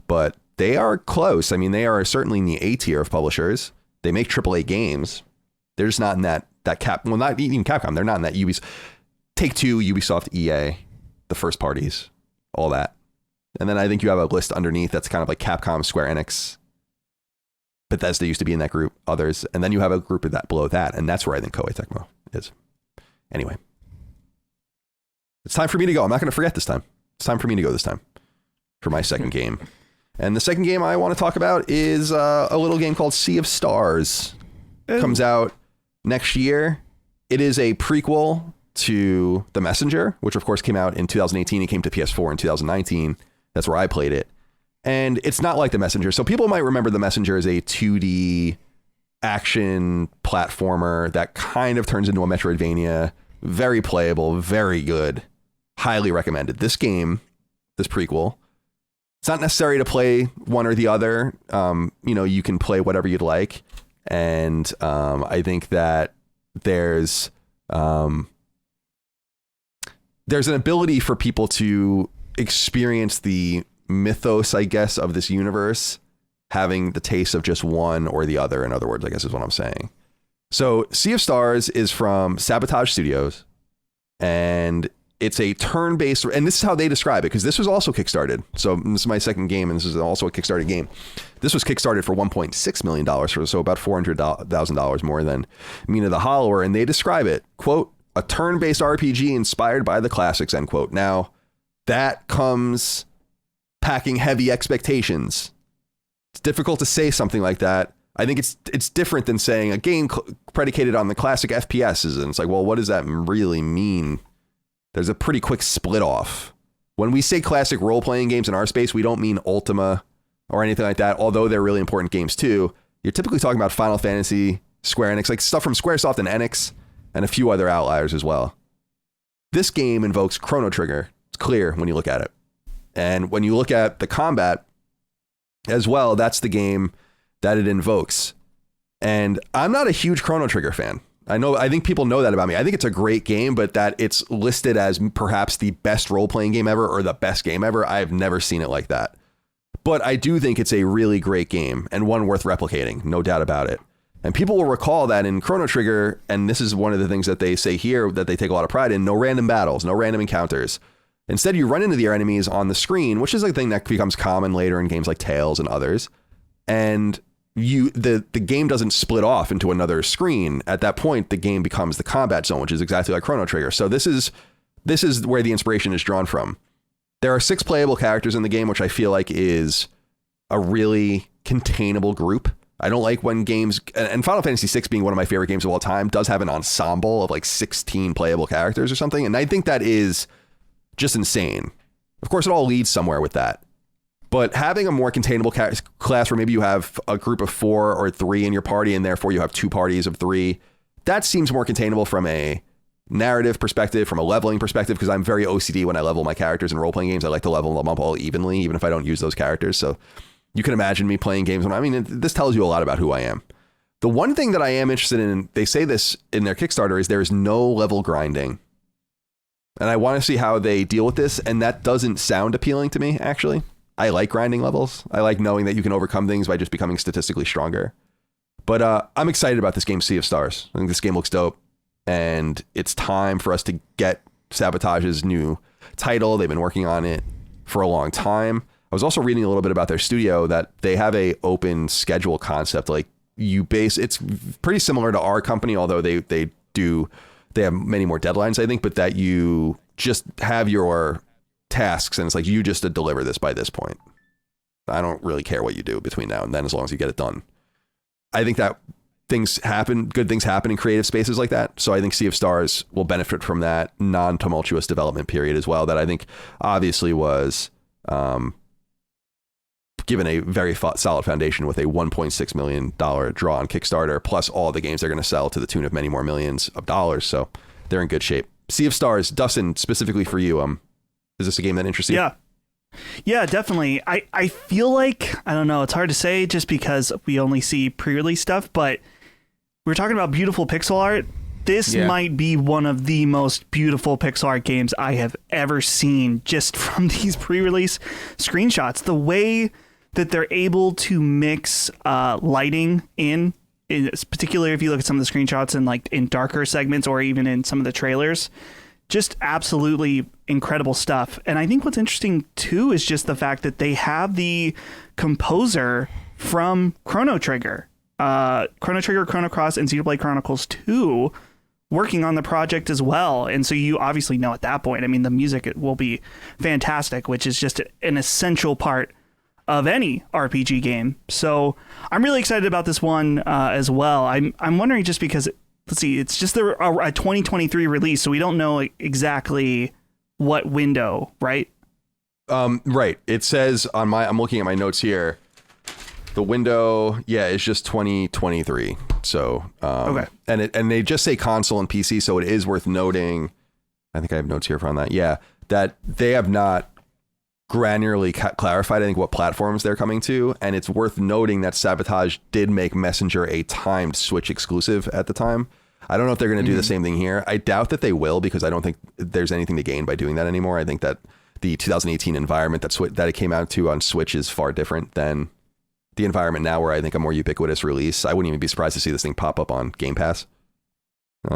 but they are close. I mean, they are certainly in the A tier of publishers. They make AAA games. They're just not in that well, not even Capcom. They're not in that Take-Two, Ubisoft, EA, the first parties, all that. And then I think you have a list underneath that's kind of like Capcom, Square Enix, Bethesda used to be in that group, others. And then you have a group of that below that. And that's where I think Koei Tecmo is. Anyway, it's time for me to go. I'm not going to forget this time. It's time for me to go this time for my second game. And the second game I want to talk about is a little game called Sea of Stars. It comes out next year. It is a prequel to The Messenger, which of course came out in 2018. It came to PS4 in 2019. That's where I played it. And it's not like The Messenger. So people might remember The Messenger as a 2D action platformer that kind of turns into a Metroidvania. Very playable, very good. Highly recommended. This game, this prequel, it's not necessary to play one or the other. You can play whatever you'd like. And I think that there's an ability for people to experience the mythos, I guess, of this universe, having the taste of just one or the other, in other words, I guess is what I'm saying. So Sea of Stars is from Sabotage Studios, and it's a turn-based, and this is how they describe it, because this was also kickstarted. So this is my second game, and this is also a Kickstarted game. This was kickstarted for $1.6 million, so about $400,000 more than Mina the Hollower, and they describe it, quote, a turn-based RPG inspired by the classics, end quote. Now, that comes packing heavy expectations. It's difficult to say something like that. I think it's different than saying a game predicated on the classic FPSs, and it's like, well, what does that really mean? There's a pretty quick split off. When we say classic role-playing games in our space, we don't mean Ultima or anything like that, although they're really important games too. You're typically talking about Final Fantasy, Square Enix, like stuff from Squaresoft and Enix, and a few other outliers as well. This game invokes Chrono Trigger. It's clear when you look at it. And when you look at the combat as well, that's the game that it invokes. And I'm not a huge Chrono Trigger fan. I think people know that about me. I think it's a great game, but that it's listed as perhaps the best role-playing game ever or the best game ever, I've never seen it like that. But I do think it's a really great game and one worth replicating, no doubt about it. And people will recall that in Chrono Trigger, and this is one of the things that they say here that they take a lot of pride in, no random battles, no random encounters. Instead, you run into the enemies on the screen, which is a thing that becomes common later in games like Tales and others. And the game doesn't split off into another screen. At that point, the game becomes the combat zone, which is exactly like Chrono Trigger. So this is where the inspiration is drawn from. There are 6 playable characters in the game, which I feel like is a really containable group. I don't like when games, and Final Fantasy VI being one of my favorite games of all time, does have an ensemble of like 16 playable characters or something. And I think that is just insane. Of course, it all leads somewhere with that. But having a more containable class where maybe you have a group of 4 or 3 in your party, and therefore you have 2 parties of 3, that seems more containable from a narrative perspective, from a leveling perspective, because I'm very OCD when I level my characters in role-playing games. I like to level them up all evenly, even if I don't use those characters. So you can imagine me playing games this tells you a lot about who I am. The one thing that I am interested in, they say this in their Kickstarter, is there is no level grinding. And I want to see how they deal with this. And that doesn't sound appealing to me, actually. I like grinding levels. I like knowing that you can overcome things by just becoming statistically stronger. But I'm excited about this game, Sea of Stars. I think this game looks dope. And it's time for us to get Sabotage's new title. They've been working on it for a long time. I was also reading a little bit about their studio, that they have a open schedule concept. Like it's pretty similar to our company, although they have many more deadlines, I think, but that you just have your tasks and it's like, you just to deliver this by this point. I don't really care what you do between now and then, as long as you get it done. I think that good things happen in creative spaces like that. So I think Sea of Stars will benefit from that non-tumultuous development period as well, that I think obviously was given a very solid foundation with a $1.6 million draw on Kickstarter, plus all the games they're going to sell to the tune of many more millions of dollars. So they're in good shape. Sea of Stars, Dustin, specifically for you, is this a game that interests you? Yeah, definitely. I feel like, I don't know, it's hard to say just because we only see pre-release stuff, but we're talking about beautiful pixel art. This might be one of the most beautiful pixel art games I have ever seen, just from these pre-release screenshots. The way that they're able to mix lighting in, particularly if you look at some of the screenshots in darker segments or even in some of the trailers, just absolutely incredible stuff. And I think what's interesting too is just the fact that they have the composer from Chrono Trigger, Chrono Cross, and Xenoblade Chronicles 2 working on the project as well. And so you obviously know at that point, I mean, the music will be fantastic, which is just an essential part of any RPG game. So I'm really excited about this one as well. I'm wondering, just because, let's see, it's just a 2023 release, so we don't know exactly what window, right? Right. It says I'm looking at my notes here. The window, it's just 2023. So, okay. And they just say console and PC, so it is worth noting. I think I have notes here from that. Yeah, that they have not granularly clarified, I think, what platforms they're coming to. And it's worth noting that Sabotage did make Messenger a timed Switch exclusive at the time. I don't know if they're going to do the same thing here. I doubt that they will, because I don't think there's anything to gain by doing that anymore. I think that the 2018 environment that it came out to on Switch is far different than the environment now, where I think a more ubiquitous release. I wouldn't even be surprised to see this thing pop up on Game Pass,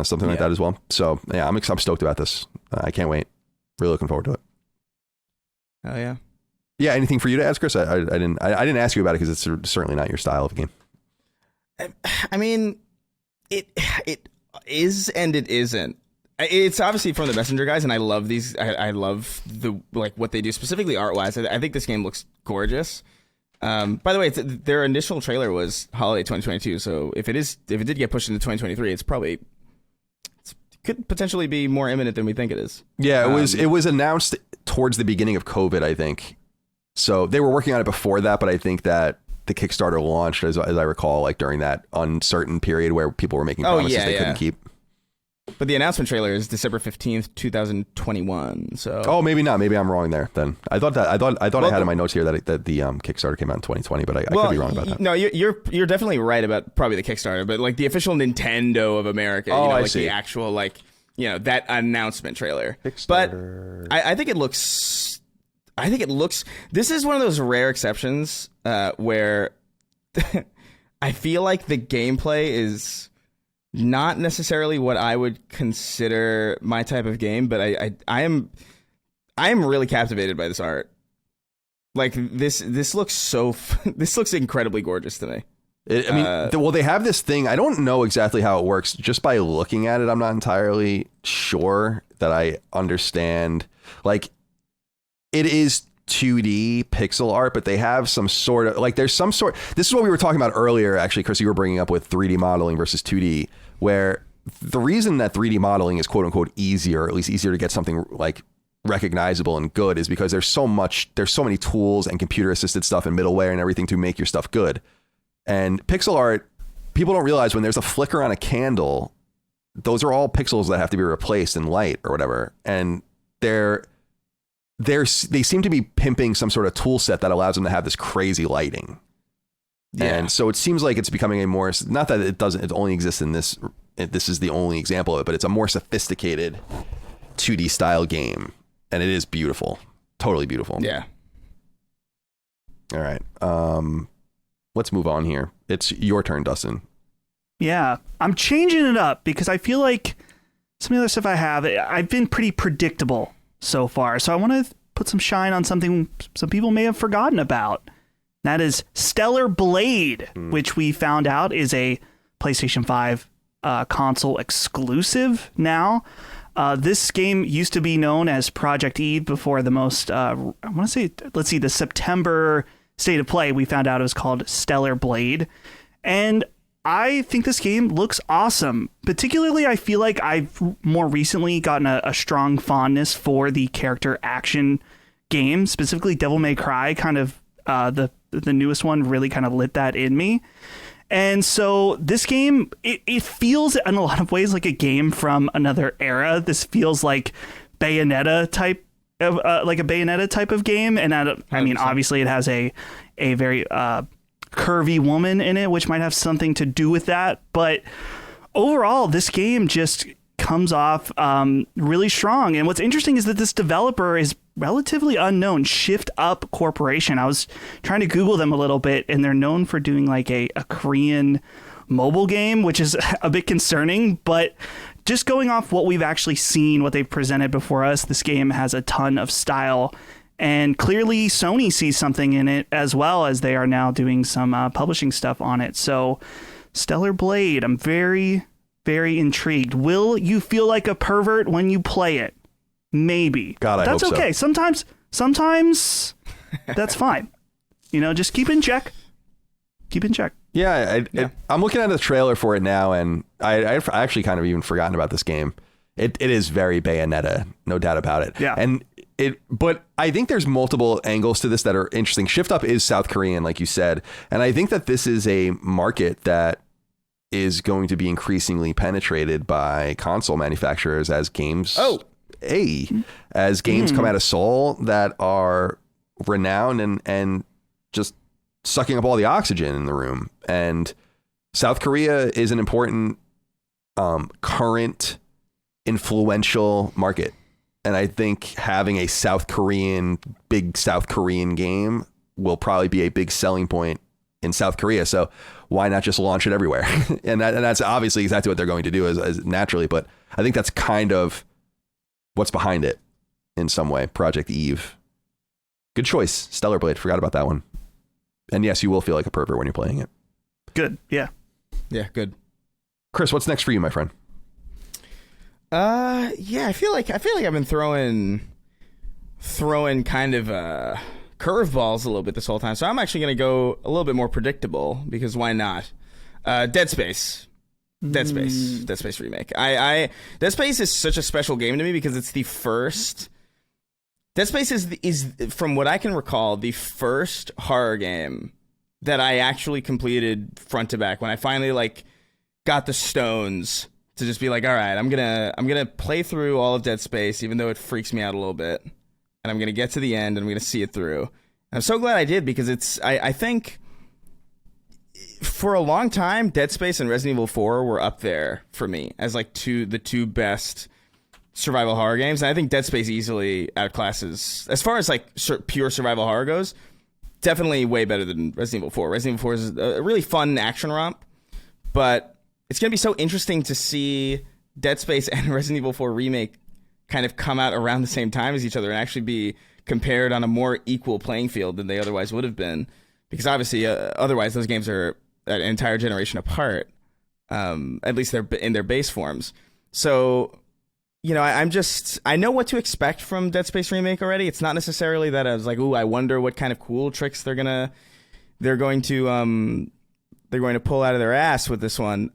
something like that as well. So yeah, I'm stoked about this. I can't wait. Really looking forward to it. Oh yeah. Yeah. Anything for you to ask, Chris? I didn't ask you about it because it's certainly not your style of game. I mean, it is and it isn't. It's obviously from the Messenger guys, and I love these. I love what they do, specifically art wise. I think this game looks gorgeous. By the way, their initial trailer was holiday 2022. So if it did get pushed into 2023, it could potentially be more imminent than we think it is. Yeah, it was announced towards the beginning of COVID, I think. So they were working on it before that, but I think that the Kickstarter launched, as I recall, like during that uncertain period where people were making promises they couldn't keep. But the announcement trailer is December 15th, 2021. So maybe not. Maybe I'm wrong there. Then I thought I had in my notes here that the Kickstarter came out in 2020, but I could be wrong about that. No, you're definitely right about probably the Kickstarter, but like the official Nintendo of America, I see. The actual that announcement trailer. Kickstarter. But I think it looks. This is one of those rare exceptions where I feel like the gameplay is not necessarily what I would consider my type of game, but I am really captivated by this art. Like this looks this looks incredibly gorgeous to me. Well, they have this thing. I don't know exactly how it works. Just by looking at it, I'm not entirely sure that I understand. Like, it is 2D pixel art, but they have some sort of like there's some sort. This is what we were talking about earlier, actually, Chris. You were bringing up with 3D modeling versus 2D, where the reason that 3D modeling is quote unquote easier, or at least easier to get something like recognizable and good, is because there's so many tools and computer assisted stuff and middleware and everything to make your stuff good. And pixel art, people don't realize when there's a flicker on a candle, those are all pixels that have to be replaced in light or whatever. And they seem to be pimping some sort of tool set that allows them to have this crazy lighting. Yeah. And so it seems like it's becoming a more, not that it only exists in this is the only example of it, but it's a more sophisticated 2D style game. And it is beautiful. Totally beautiful. Yeah. All right. Let's move on here. It's your turn, Dustin. Yeah, I'm changing it up because I feel like some of the other stuff I've been pretty predictable so far. So I want to put some shine on something some people may have forgotten about. That is Stellar Blade, which we found out is a PlayStation 5 console exclusive now. This game used to be known as Project Eve before the most, I want to say, let's see, the September State of Play, we found out it was called Stellar Blade. And I think this game looks awesome. Particularly, I feel like I've more recently gotten a strong fondness for the character action game, specifically Devil May Cry, kind of the newest one really kind of lit that in me. And so this game, it feels in a lot of ways like a game from another era. This feels like Bayonetta type of like a Bayonetta type of game. And I mean, obviously it has a very curvy woman in it, which might have something to do with that. But overall, this game just comes off really strong. And what's interesting is that this developer is relatively unknown. Shift Up Corporation. I was trying to Google them a little bit, and they're known for doing like a Korean mobile game, which is a bit concerning. But just going off what we've actually seen, what they've presented before us, this game has a ton of style. And clearly Sony sees something in it as well, as they are now doing some publishing stuff on it. So Stellar Blade, I'm very, very intrigued. Will you feel like a pervert when you play it? Maybe. God, I That's hope okay. so. Sometimes that's fine. Just keep in check. Keep in check. Yeah, I'm looking at the trailer for it now, and I've actually kind of even forgotten about this game. It is very Bayonetta, no doubt about it. Yeah. But I think there's multiple angles to this that are interesting. Shift Up is South Korean, like you said, and I think that this is a market that is going to be increasingly penetrated by console manufacturers as games. As games come out of Seoul that are renowned and just sucking up all the oxygen in the room. And South Korea is an important current influential market. And I think having a big South Korean game will probably be a big selling point in South Korea. So why not just launch it everywhere? and that's obviously exactly what they're going to do as naturally. But I think that's kind of what's behind it in some way. Project Eve. Good choice. Stellar Blade. Forgot about that one. And yes, you will feel like a pervert when you're playing it. Good. Yeah. Yeah, good. Chris, what's next for you, my friend? Yeah, I feel like I've been throwing kind of curveballs a little bit this whole time. So I'm actually going to go a little bit more predictable, because why not? Dead Space remake. Dead Space is such a special game to me because it's the first. Dead Space is from what I can recall the first horror game that I actually completed front to back, when I finally got the stones to just be like, all right, I'm gonna play through all of Dead Space, even though it freaks me out a little bit, and I'm gonna get to the end and I'm gonna see it through. And I'm so glad I did, because I think for a long time, Dead Space and Resident Evil 4 were up there for me as the two best survival horror games. And I think Dead Space easily outclasses, as far as pure survival horror goes, definitely way better than Resident Evil 4. Resident Evil 4 is a really fun action romp, but it's going to be so interesting to see Dead Space and Resident Evil 4 Remake kind of come out around the same time as each other and actually be compared on a more equal playing field than they otherwise would have been. Because obviously, otherwise, those games are an entire generation apart, at least they're in their base forms. So, you know, I know what to expect from Dead Space Remake already. It's not necessarily that I was like, ooh, I wonder what kind of cool tricks they're going to pull out of their ass with this one.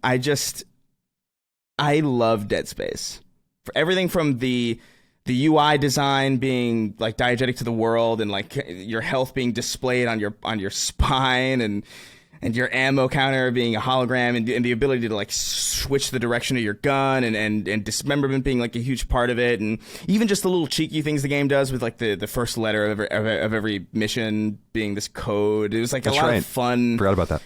I love Dead Space. For everything from the UI design being like diegetic to the world, and like your health being displayed on your spine, and your ammo counter being a hologram, and the ability to like switch the direction of your gun, and dismemberment being like a huge part of it, and even just the little cheeky things the game does with like the first letter of every mission being this code. It was like That's a lot right. of fun. Forgot about that.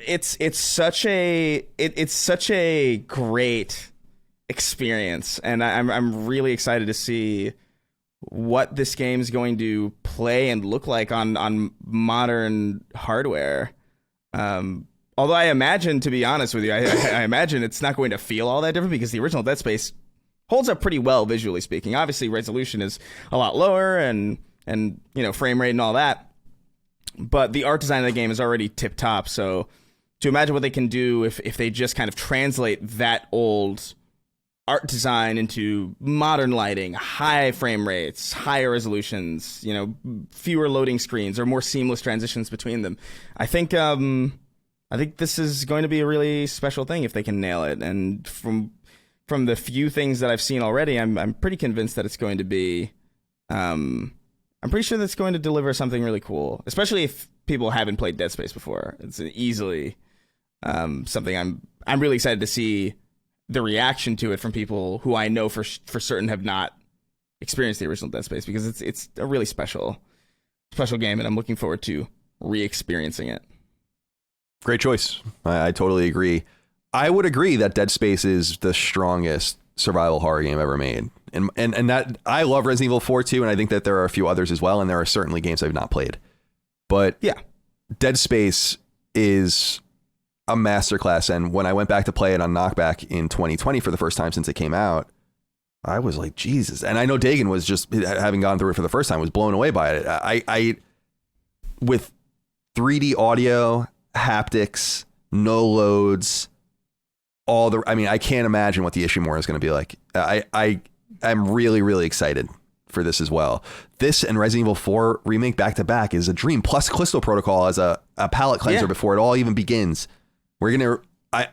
It's such a great experience, and I'm really excited to see what this game's going to play and look like on modern hardware. Although I imagine, to be honest with you, I imagine it's not going to feel all that different, because the original Dead Space holds up pretty well visually speaking. Obviously, resolution is a lot lower, and you know, frame rate and all that, but the art design of the game is already tip top. So to imagine what they can do if they just kind of translate that old art design into modern lighting, high frame rates, higher resolutions, you know, fewer loading screens or more seamless transitions between them. I think this is going to be a really special thing if they can nail it. And from the few things that I've seen already, I'm pretty convinced that it's going to be I'm pretty sure that's going to deliver something really cool, especially if people haven't played Dead Space before. It's easily something I'm really excited to see the reaction to it from people who I know for certain have not experienced the original Dead Space, because it's a really special game, and I'm looking forward to re-experiencing it. Great choice. I totally agree. I would agree that Dead Space is the strongest survival horror game ever made. And that I love Resident Evil 4 too, and I think that there are a few others as well, and there are certainly games I've not played. But yeah, Dead Space is a masterclass, and when I went back to play it on Knockback in 2020 for the first time since it came out, I was like, Jesus. And I know Dagan was, just having gone through it for the first time, was blown away by it. I with 3D audio, haptics, no loads, I can't imagine what the Ishimura is going to be like. I'm really, really excited for this as well. This and Resident Evil 4 Remake back to back is a dream. Plus Callisto Protocol as a palate cleanser before it all even begins. I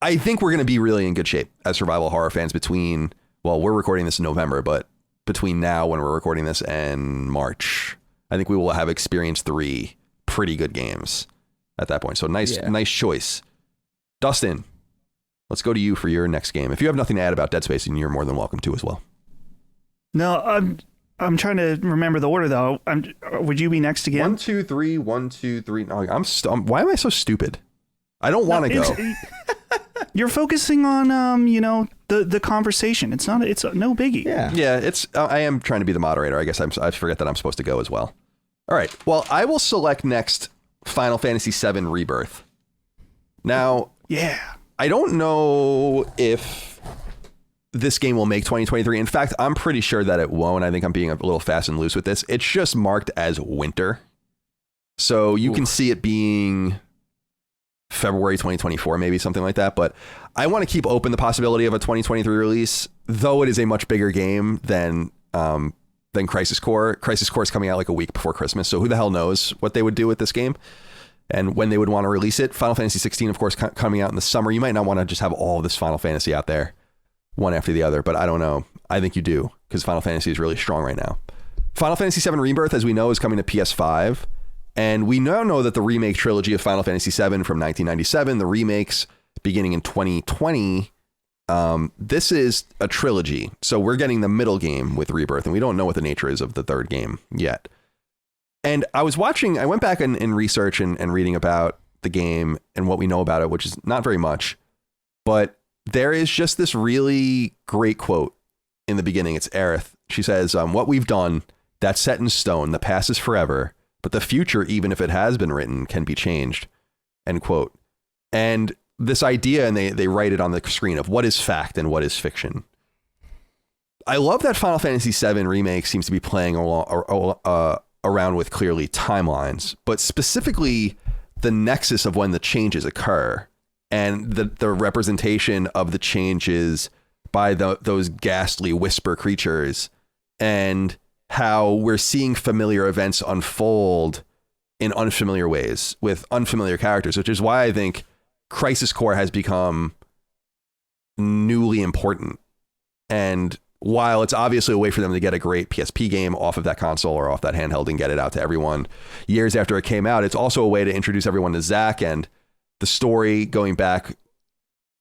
think we're gonna be really in good shape as survival horror fans we're recording this in November, but between now when we're recording this and March, I think we will have experienced 3 pretty good games at that point. So nice choice. Dustin, let's go to you for your next game. If you have nothing to add about Dead Space, you're more than welcome to as well. No, I'm trying to remember the order though. Would you be next again? 1, 2, 3, 1, 2, 3. No, why am I so stupid? I don't want to go. You're focusing on the conversation. It's no biggie. Yeah. I am trying to be the moderator. I guess I forget that I'm supposed to go as well. All right. Well, I will select next Final Fantasy VII Rebirth. Now, I don't know if this game will make 2023. In fact, I'm pretty sure that it won't. I think I'm being a little fast and loose with this. It's just marked as winter, so you can see it being February 2024, maybe something like that. But I want to keep open the possibility of a 2023 release, though it is a much bigger game than Crisis Core. Crisis Core is coming out like a week before Christmas, so who the hell knows what they would do with this game and when they would want to release it. Final Fantasy 16, of course, coming out in the summer. You might not want to just have all of this Final Fantasy out there one after the other, but I don't know. I think you do, because Final Fantasy is really strong right now. Final Fantasy VII Rebirth, as we know, is coming to PS5. And we now know that the remake trilogy of Final Fantasy VII from 1997, the remakes beginning in 2020, this is a trilogy. So we're getting the middle game with Rebirth, and we don't know what the nature is of the third game yet. And I went back in research and reading about the game and what we know about it, which is not very much. But there is just this really great quote in the beginning. It's Aerith. She says, what we've done, that's set in stone. The past is forever. but the future, even if it has been written, can be changed, end quote. And this idea, and they write it on the screen, of what is fact and what is fiction. I love that Final Fantasy VII Remake seems to be playing around with clearly timelines, but specifically the nexus of when the changes occur and the representation of the changes by those ghastly whisper creatures, and how we're seeing familiar events unfold in unfamiliar ways with unfamiliar characters, which is why I think Crisis Core has become newly important. And while it's obviously a way for them to get a great PSP game off of that console or off that handheld and get it out to everyone years after it came out, it's also a way to introduce everyone to Zack and the story going back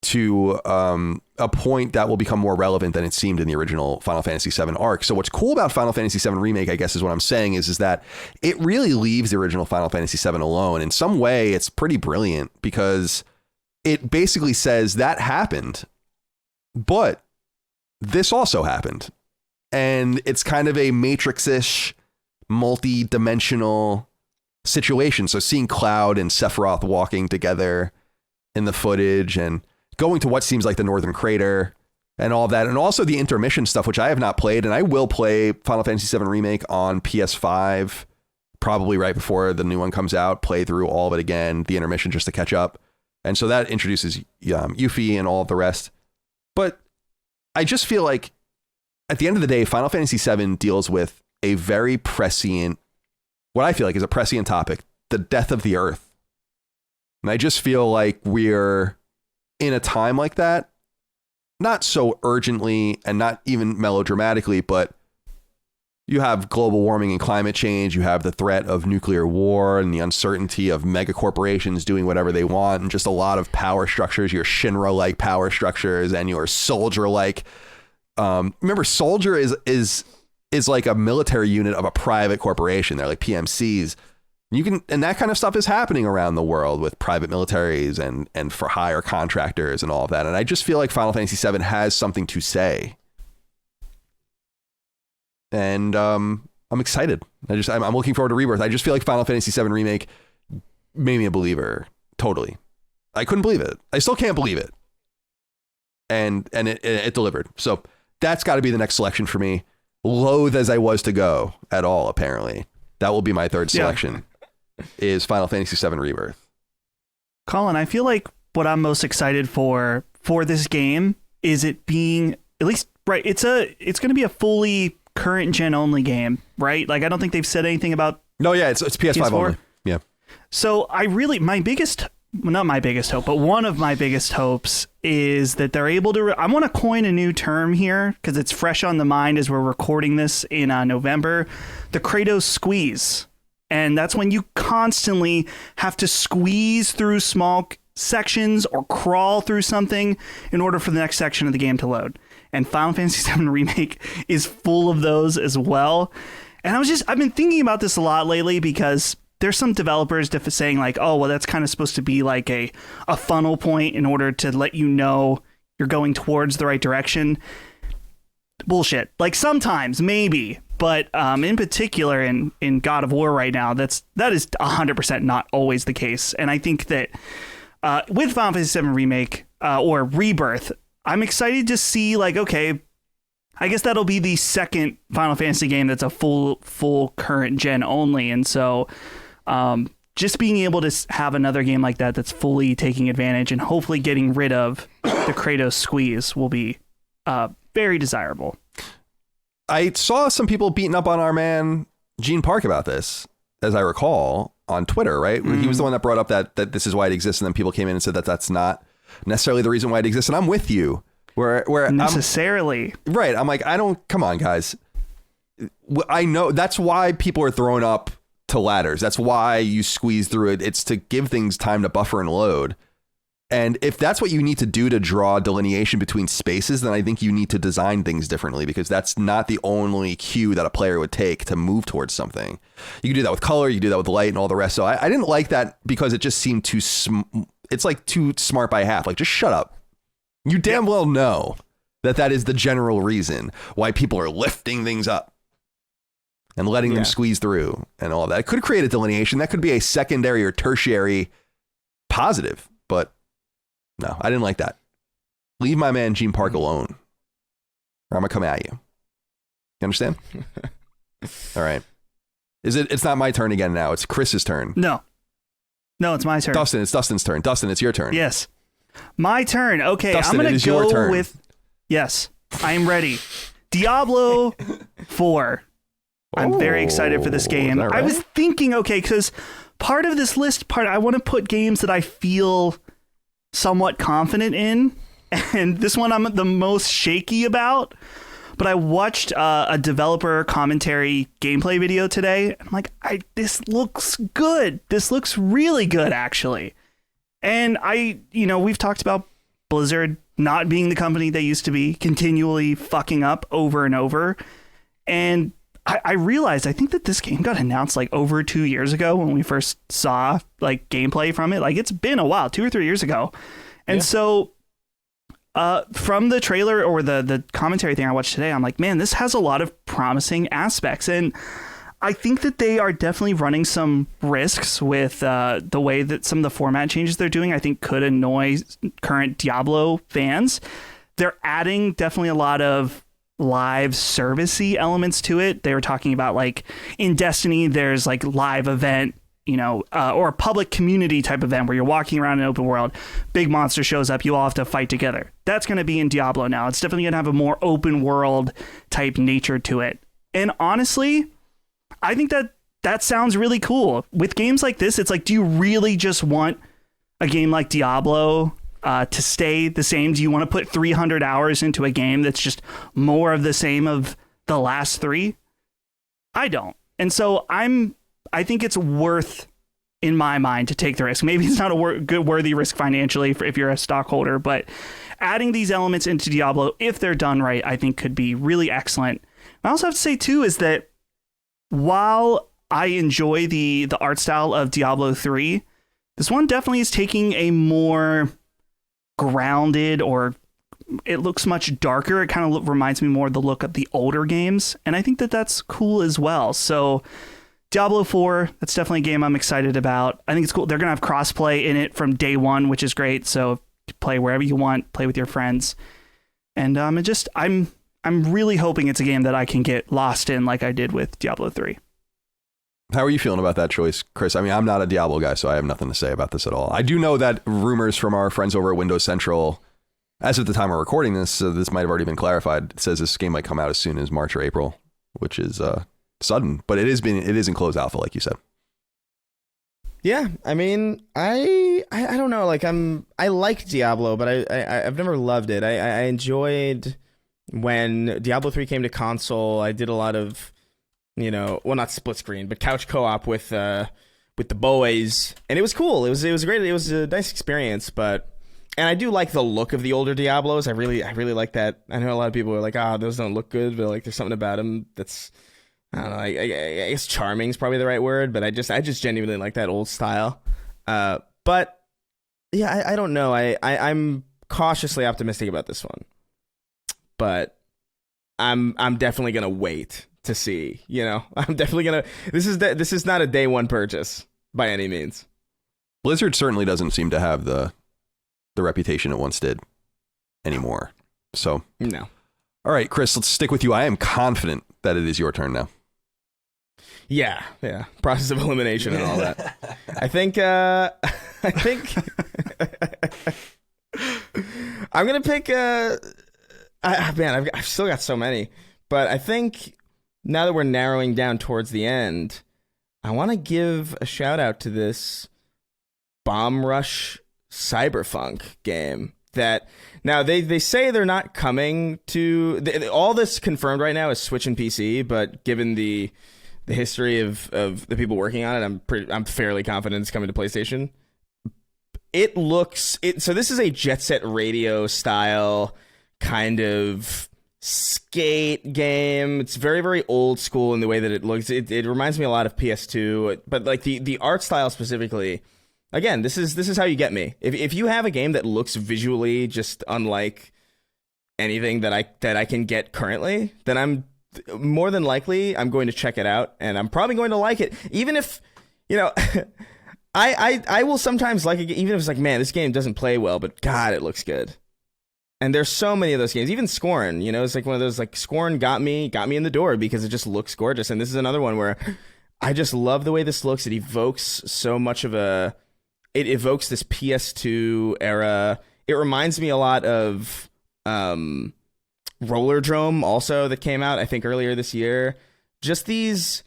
to a point that will become more relevant than it seemed in the original Final Fantasy VII arc. So what's cool about Final Fantasy VII Remake, I guess is what I'm saying, is that it really leaves the original Final Fantasy VII alone. In some way, it's pretty brilliant because it basically says that happened, but this also happened. And it's kind of a Matrix-ish, multi-dimensional situation. So seeing Cloud and Sephiroth walking together in the footage and going to what seems like the Northern Crater and all that. And also the intermission stuff, which I have not played. And I will play Final Fantasy VII Remake on PS5, probably right before the new one comes out, play through all of it again, the intermission just to catch up. And so that introduces Yuffie and all of the rest. But I just feel like at the end of the day, Final Fantasy VII deals with a very prescient, what I feel like is a prescient topic, the death of the Earth. And I just feel like we're in a time like that, not so urgently and not even melodramatically, but you have global warming and climate change. You have the threat of nuclear war and the uncertainty of mega corporations doing whatever they want, and just a lot of power structures, your Shinra-like power structures and your Soldier-like. Remember, Soldier is like a military unit of a private corporation. They're like PMCs. And that kind of stuff is happening around the world with private militaries and for hire contractors and all of that. And I just feel like Final Fantasy VII has something to say. And I'm excited. I'm looking forward to Rebirth. I just feel like Final Fantasy VII Remake made me a believer. Totally. I couldn't believe it. I still can't believe it. And it delivered. So that's got to be the next selection for me. Loath as I was to go at all, apparently. That will be my third selection. Is Final Fantasy VII Rebirth. Colin, I feel like what I'm most excited for this game is it being, at least, right, it's going to be a fully current gen only game, right? Like, I don't think they've said anything about... No, yeah, it's PS5 only. Yeah. So I really, not my biggest hope, but one of my biggest hopes is that they're able to... I want to coin a new term here because it's fresh on the mind as we're recording this in November. The Kratos squeeze. And that's when you constantly have to squeeze through small sections or crawl through something in order for the next section of the game to load. And Final Fantasy VII Remake is full of those as well. And I've been thinking about this a lot lately because there's some developers saying like, oh, well, that's kind of supposed to be like a funnel point in order to let you know you're going towards the right direction. Bullshit. Like sometimes, maybe. But in particular, in God of War right now, that is 100% not always the case. And I think that with Final Fantasy VII Remake or Rebirth, I'm excited to see, like, okay, I guess that'll be the second Final Fantasy game that's a full current gen only. And so just being able to have another game like that that's fully taking advantage and hopefully getting rid of the Kratos squeeze will be very desirable. I saw some people beating up on our man Gene Park about this, as I recall, on Twitter, right? Mm. He was the one that brought up that this is why it exists, and then people came in and said that that's not necessarily the reason why it exists. And I'm with you. Where necessarily. Right. I'm like, come on, guys. I know that's why people are throwing up to ladders. That's why you squeeze through it. It's to give things time to buffer and load. And if that's what you need to do to draw delineation between spaces, then I think you need to design things differently, because that's not the only cue that a player would take to move towards something. You can do that with color, you can do that with light and all the rest. So I didn't like that because it just seemed it's like too smart by half. Like, just shut up. You damn well know that is the general reason why people are lifting things up. and letting them squeeze through and all that. It could create a delineation. That could be a secondary or tertiary positive, but no, I didn't like that. Leave my man Gene Park alone, or I'm gonna come at you. You understand? All right. It's not my turn again now. It's Chris's turn. No, it's my turn. Dustin, it's Dustin's turn. Dustin, it's your turn. Yes. My turn. Okay, Dustin, I'm going to go with... Yes, I'm ready. Diablo 4. I'm very excited for this game. Right? I was thinking, okay, because part of this list, I want to put games that I feel somewhat confident in. And this one I'm the most shaky about. But I watched a developer commentary gameplay video today. I'm like, this looks good. This looks really good, actually. And we've talked about Blizzard not being the company they used to be, continually fucking up over and over. And I realized, I think that this game got announced like over 2 years ago when we first saw like gameplay from it. Like it's been a while, 2 or 3 years ago. And so from the trailer or the commentary thing I watched today, I'm like, man, this has a lot of promising aspects. And I think that they are definitely running some risks with the way that some of the format changes they're doing, I think could annoy current Diablo fans. They're adding definitely a lot of live servicey elements to it. They were talking about like in Destiny, there's like live event, or a public community type event where you're walking around an open world, big monster shows up, you all have to fight together. That's going to be in Diablo now. It's definitely going to have a more open world type nature to it. And honestly, I think that sounds really cool. With games like this, it's like, do you really just want a game like Diablo to stay the same? Do you want to put 300 hours into a game that's just more of the same of the last three? I don't. And so I think it's worth, in my mind, to take the risk. Maybe it's not a good worthy risk financially if you're a stockholder, but adding these elements into Diablo, if they're done right, I think could be really excellent. I also have to say, too, is that while I enjoy the art style of Diablo 3, this one definitely is taking a more grounded, or it looks much darker. It kind of reminds me more of the look of the older games, and I think that that's cool as well. So Diablo 4, that's definitely a game I'm excited about. I think it's cool. They're going to have crossplay in it from day one, which is great. So play wherever you want, play with your friends. And I'm really hoping it's a game that I can get lost in like I did with Diablo 3. How are you feeling about that choice, Chris? I mean, I'm not a Diablo guy, so I have nothing to say about this at all. I do know that rumors from our friends over at Windows Central, as of the time we're recording this, so this might have already been clarified, it says this game might come out as soon as March or April, which is sudden, but it is in closed alpha, like you said. Yeah, I mean, I don't know. Like I like Diablo, but I've never loved it. I enjoyed when Diablo 3 came to console. I did a lot of, not split screen, but couch co-op with the boys, and it was cool. It was great. It was a nice experience, and I do like the look of the older Diablos. I really like that. I know a lot of people are like, those don't look good, but like there's something about them that's, I don't know. I guess charming is probably the right word, but I just genuinely like that old style. But yeah, I don't know. I'm cautiously optimistic about this one, but I'm definitely gonna wait to see. I'm definitely gonna. This is not a day one purchase by any means. Blizzard certainly doesn't seem to have the reputation it once did anymore. So no. All right, Chris, let's stick with you. I am confident that it is your turn now. Yeah. Process of elimination and all that. I think I'm gonna pick. I've still got so many, but I think now that we're narrowing down towards the end, I want to give a shout out to this Bomb Rush Cyberpunk game. That now they say they're not coming to all this confirmed right now is Switch and PC, but given the history of the people working on it, I'm fairly confident it's coming to PlayStation. So this is a Jet Set Radio style kind of skate game. It's very, very old school in the way that it looks. It reminds me a lot of PS2, but like the art style specifically. Again, this is how you get me. If you have a game that looks visually just unlike anything that I can get currently, then more than likely I'm going to check it out, and I'm probably going to like it, even if, I will sometimes like it, even if it's like, man, this game doesn't play well, but God, it looks good. And there's so many of those games, even Scorn, it's like one of those, like, Scorn got me in the door because it just looks gorgeous. And this is another one where I just love the way this looks. It evokes so much of it evokes this PS2 era. It reminds me a lot of Rollerdrome also, that came out, I think, earlier this year. Just these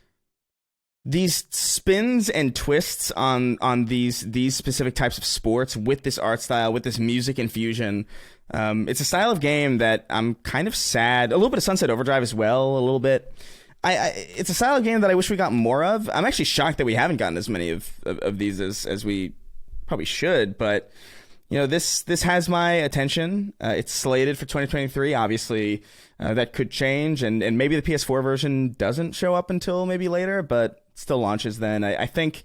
spins and twists on these specific types of sports with this art style, with this music infusion. It's a style of game that I'm kind of sad. A little bit of Sunset Overdrive as well, a little bit. It's a style of game that I wish we got more of. I'm actually shocked that we haven't gotten as many of these as we probably should. But this has my attention. It's slated for 2023. Obviously, that could change, and maybe the PS4 version doesn't show up until maybe later, but still launches then. I think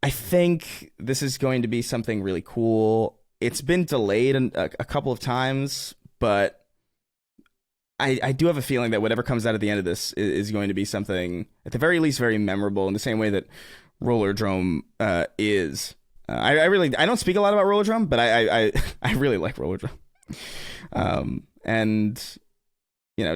this is going to be something really cool. It's been delayed a couple of times, but I do have a feeling that whatever comes out at the end of this is going to be something, at the very least, very memorable, in the same way that Rollerdrome is. I don't speak a lot about Rollerdrome, but I really like Rollerdrome. And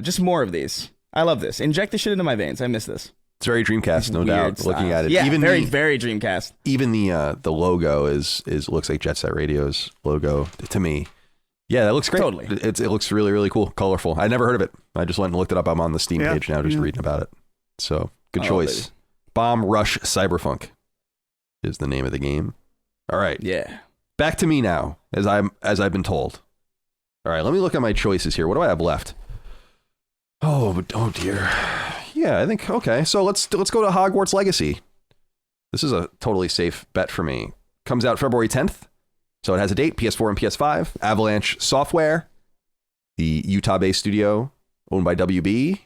just more of these. I love this. Inject this shit into my veins. I miss this. It's very Dreamcast, no doubt. Styles. Looking at it, yeah, even very Dreamcast. Even the logo looks like Jet Set Radio's logo to me. Yeah, that looks great. Totally, it looks really, really cool, colorful. I never heard of it. I just went and looked it up. I'm on the Steam page now, just reading about it. So good choice. Bomb Rush Cyberpunk is the name of the game. All right, yeah. Back to me now, as I've been told. All right, let me look at my choices here. What do I have left? Oh dear. Yeah, I think, okay. So let's go to Hogwarts Legacy. This is a totally safe bet for me. Comes out February 10th. So it has a date, PS4 and PS5. Avalanche Software, the Utah-based studio owned by WB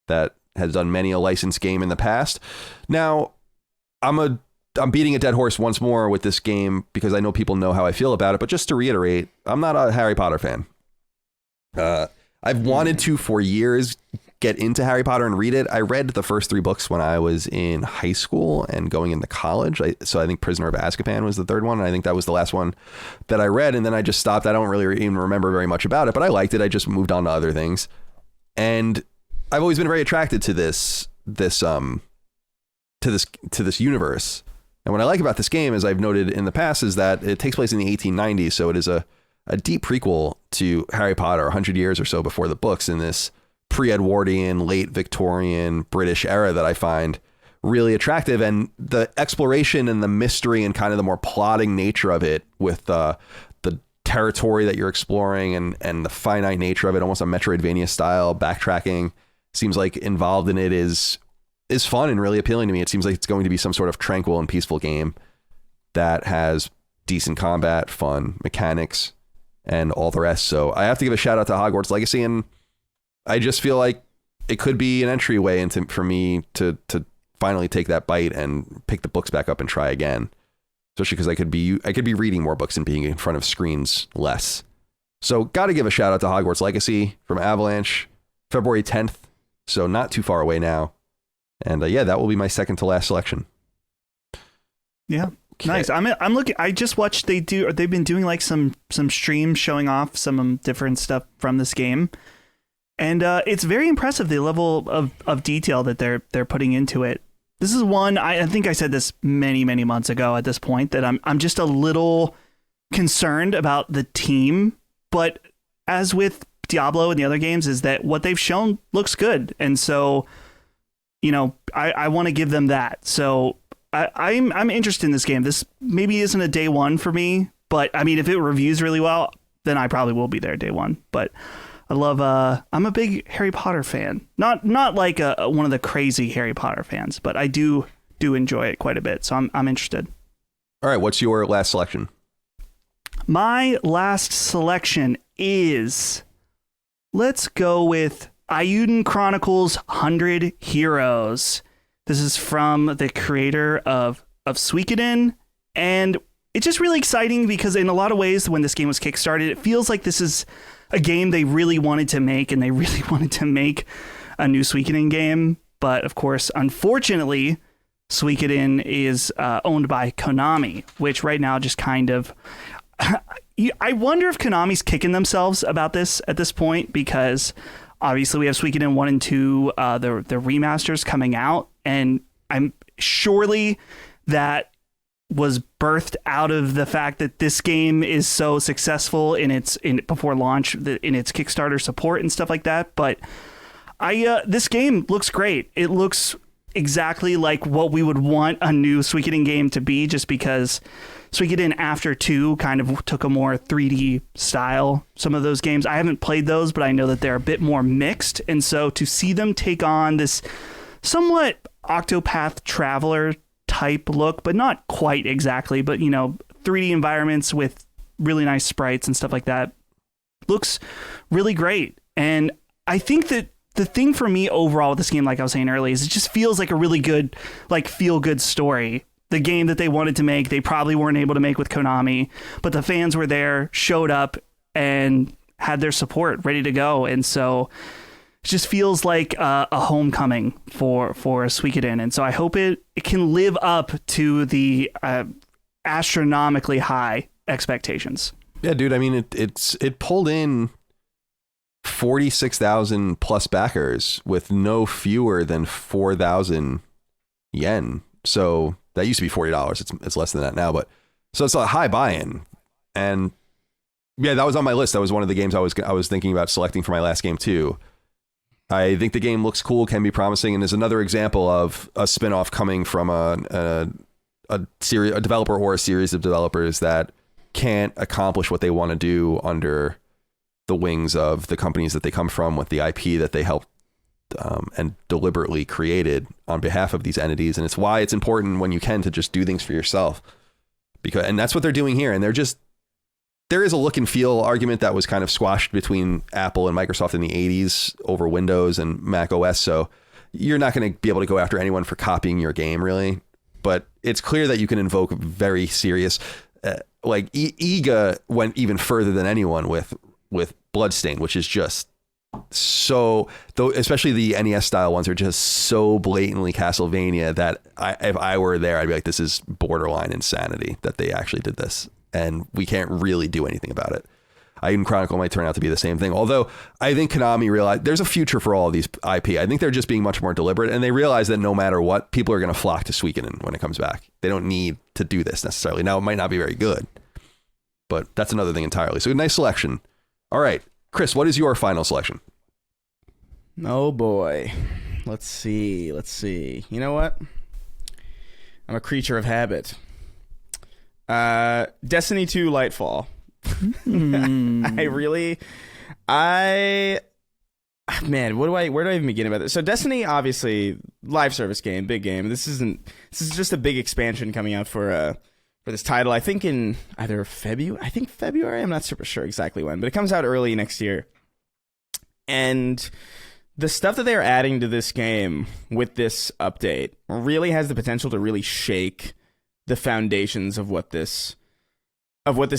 that has done many a licensed game in the past. Now, I'm beating a dead horse once more with this game because I know people know how I feel about it. But just to reiterate, I'm not a Harry Potter fan. I've wanted to for years get into Harry Potter and read it. I read the first 3 books when I was in high school and going into college. So I think Prisoner of Azkaban was the third one. And I think that was the last one that I read. And then I just stopped. I don't really even remember very much about it, but I liked it. I just moved on to other things. And I've always been very attracted to this universe. And what I like about this game, as I've noted in the past, is that it takes place in the 1890s. So it is a deep prequel to Harry Potter, 100 years or so before the books, in this pre-Edwardian, late Victorian British era that I find really attractive. And the exploration and the mystery and kind of the more plotting nature of it, with the territory that you're exploring and the finite nature of it, almost a Metroidvania style backtracking, seems like involved in it is fun and really appealing to me. It seems like it's going to be some sort of tranquil and peaceful game that has decent combat, fun mechanics, and all the rest. So I have to give a shout out to Hogwarts Legacy, and I just feel like it could be an entryway for me to finally take that bite and pick the books back up and try again. Especially because I could be reading more books and being in front of screens less. So got to give a shout out to Hogwarts Legacy from Avalanche, February 10th. So not too far away now. And that will be my second to last selection. Yeah. Okay. Nice. I'm looking. I just watched. They've been doing like some streams showing off some different stuff from this game, and it's very impressive, the level of detail that they're putting into it. This is one, I think I said this many months ago at this point, that I'm just a little concerned about the team, but as with Diablo and the other games, is that what they've shown looks good, and so I want to give them that. So I'm interested in this game. This maybe isn't a day one for me, but I mean, if it reviews really well, then I probably will be there day one. But I love. I'm a big Harry Potter fan. Not like one of the crazy Harry Potter fans, but I do enjoy it quite a bit. So I'm interested. All right, what's your last selection? My last selection is, let's go with Eiyuden Chronicles 100 Heroes. This is from the creator of Suikoden, and it's just really exciting because in a lot of ways, when this game was kickstarted, it feels like this is a game they really wanted to make, and they really wanted to make a new Suikoden game. But of course, unfortunately, Suikoden is owned by Konami, which right now just kind of... I wonder if Konami's kicking themselves about this at this point, because obviously we have Suikoden 1 and 2, the remasters coming out, and I'm surely that was birthed out of the fact that this game is so successful before launch, in its Kickstarter support and stuff like that. But this game looks great. It looks exactly like what we would want a new Suikoden game to be, just because Suikoden After 2 kind of took a more 3D style. Some of those games, I haven't played those, but I know that they're a bit more mixed. And so to see them take on this somewhat Octopath Traveler type look, but not quite exactly, but 3D environments with really nice sprites and stuff like that, looks really great. And I think that the thing for me overall with this game, like I was saying earlier, is it just feels like a really good, like, feel-good story. The game that they wanted to make, they probably weren't able to make with Konami, but the fans were there, showed up, and had their support ready to go. And so it just feels like a homecoming for Suikoden. And so I hope it can live up to the astronomically high expectations. Yeah, dude. I mean, it pulled in 46,000 plus backers with no fewer than 4,000 yen. So that used to be $40. It's less than that now, but so it's a high buy-in. And yeah, that was on my list. That was one of the games I was thinking about selecting for my last game too. I think the game looks cool, can be promising, and is another example of a spin-off coming from a developer or a series of developers that can't accomplish what they want to do under the wings of the companies that they come from, with the IP that they helped and deliberately created on behalf of these entities. And it's why it's important when you can to just do things for yourself, and that's what they're doing here. And there is a look and feel argument that was kind of squashed between Apple and Microsoft in the 80s over Windows and Mac OS. So you're not going to be able to go after anyone for copying your game, really. But it's clear that you can invoke very serious, like Iga went even further than anyone with Bloodstained, which is just so, though, especially the NES style ones are just so blatantly Castlevania that if I were there, I'd be like, this is borderline insanity that they actually did this, and we can't really do anything about it. Iden Chronicle might turn out to be the same thing, although I think Konami realized there's a future for all of these IP. I think they're just being much more deliberate, and they realize that no matter what, people are going to flock to Suikoden when it comes back. They don't need to do this necessarily. Now, it might not be very good, but that's another thing entirely. So, a nice selection. All right, Chris, what is your final selection? Oh boy. Let's see. You know what? I'm a creature of habit. Destiny 2 Lightfall. Man, where do I even begin about this? So Destiny, obviously, live service game, big game. This is just a big expansion coming out for this title. I think in either February. I'm not super sure exactly when, but it comes out early next year. And the stuff that they're adding to this game with this update really has the potential to really shake the foundations of what this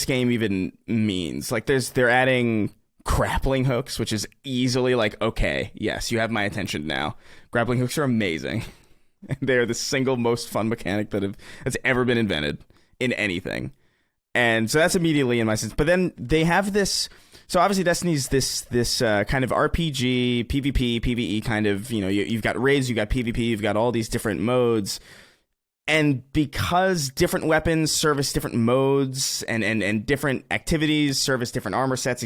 game even means. Like they're adding grappling hooks, which is easily like, okay, yes, you have my attention now. Grappling hooks are amazing. They're the single most fun mechanic that's ever been invented in anything. And so that's immediately in my sense. But then they have this. So obviously Destiny's this kind of RPG, PvP, PvE kind of, you've got raids, you've got PvP, you've got all these different modes. And because different weapons service different modes and different activities service different armor sets,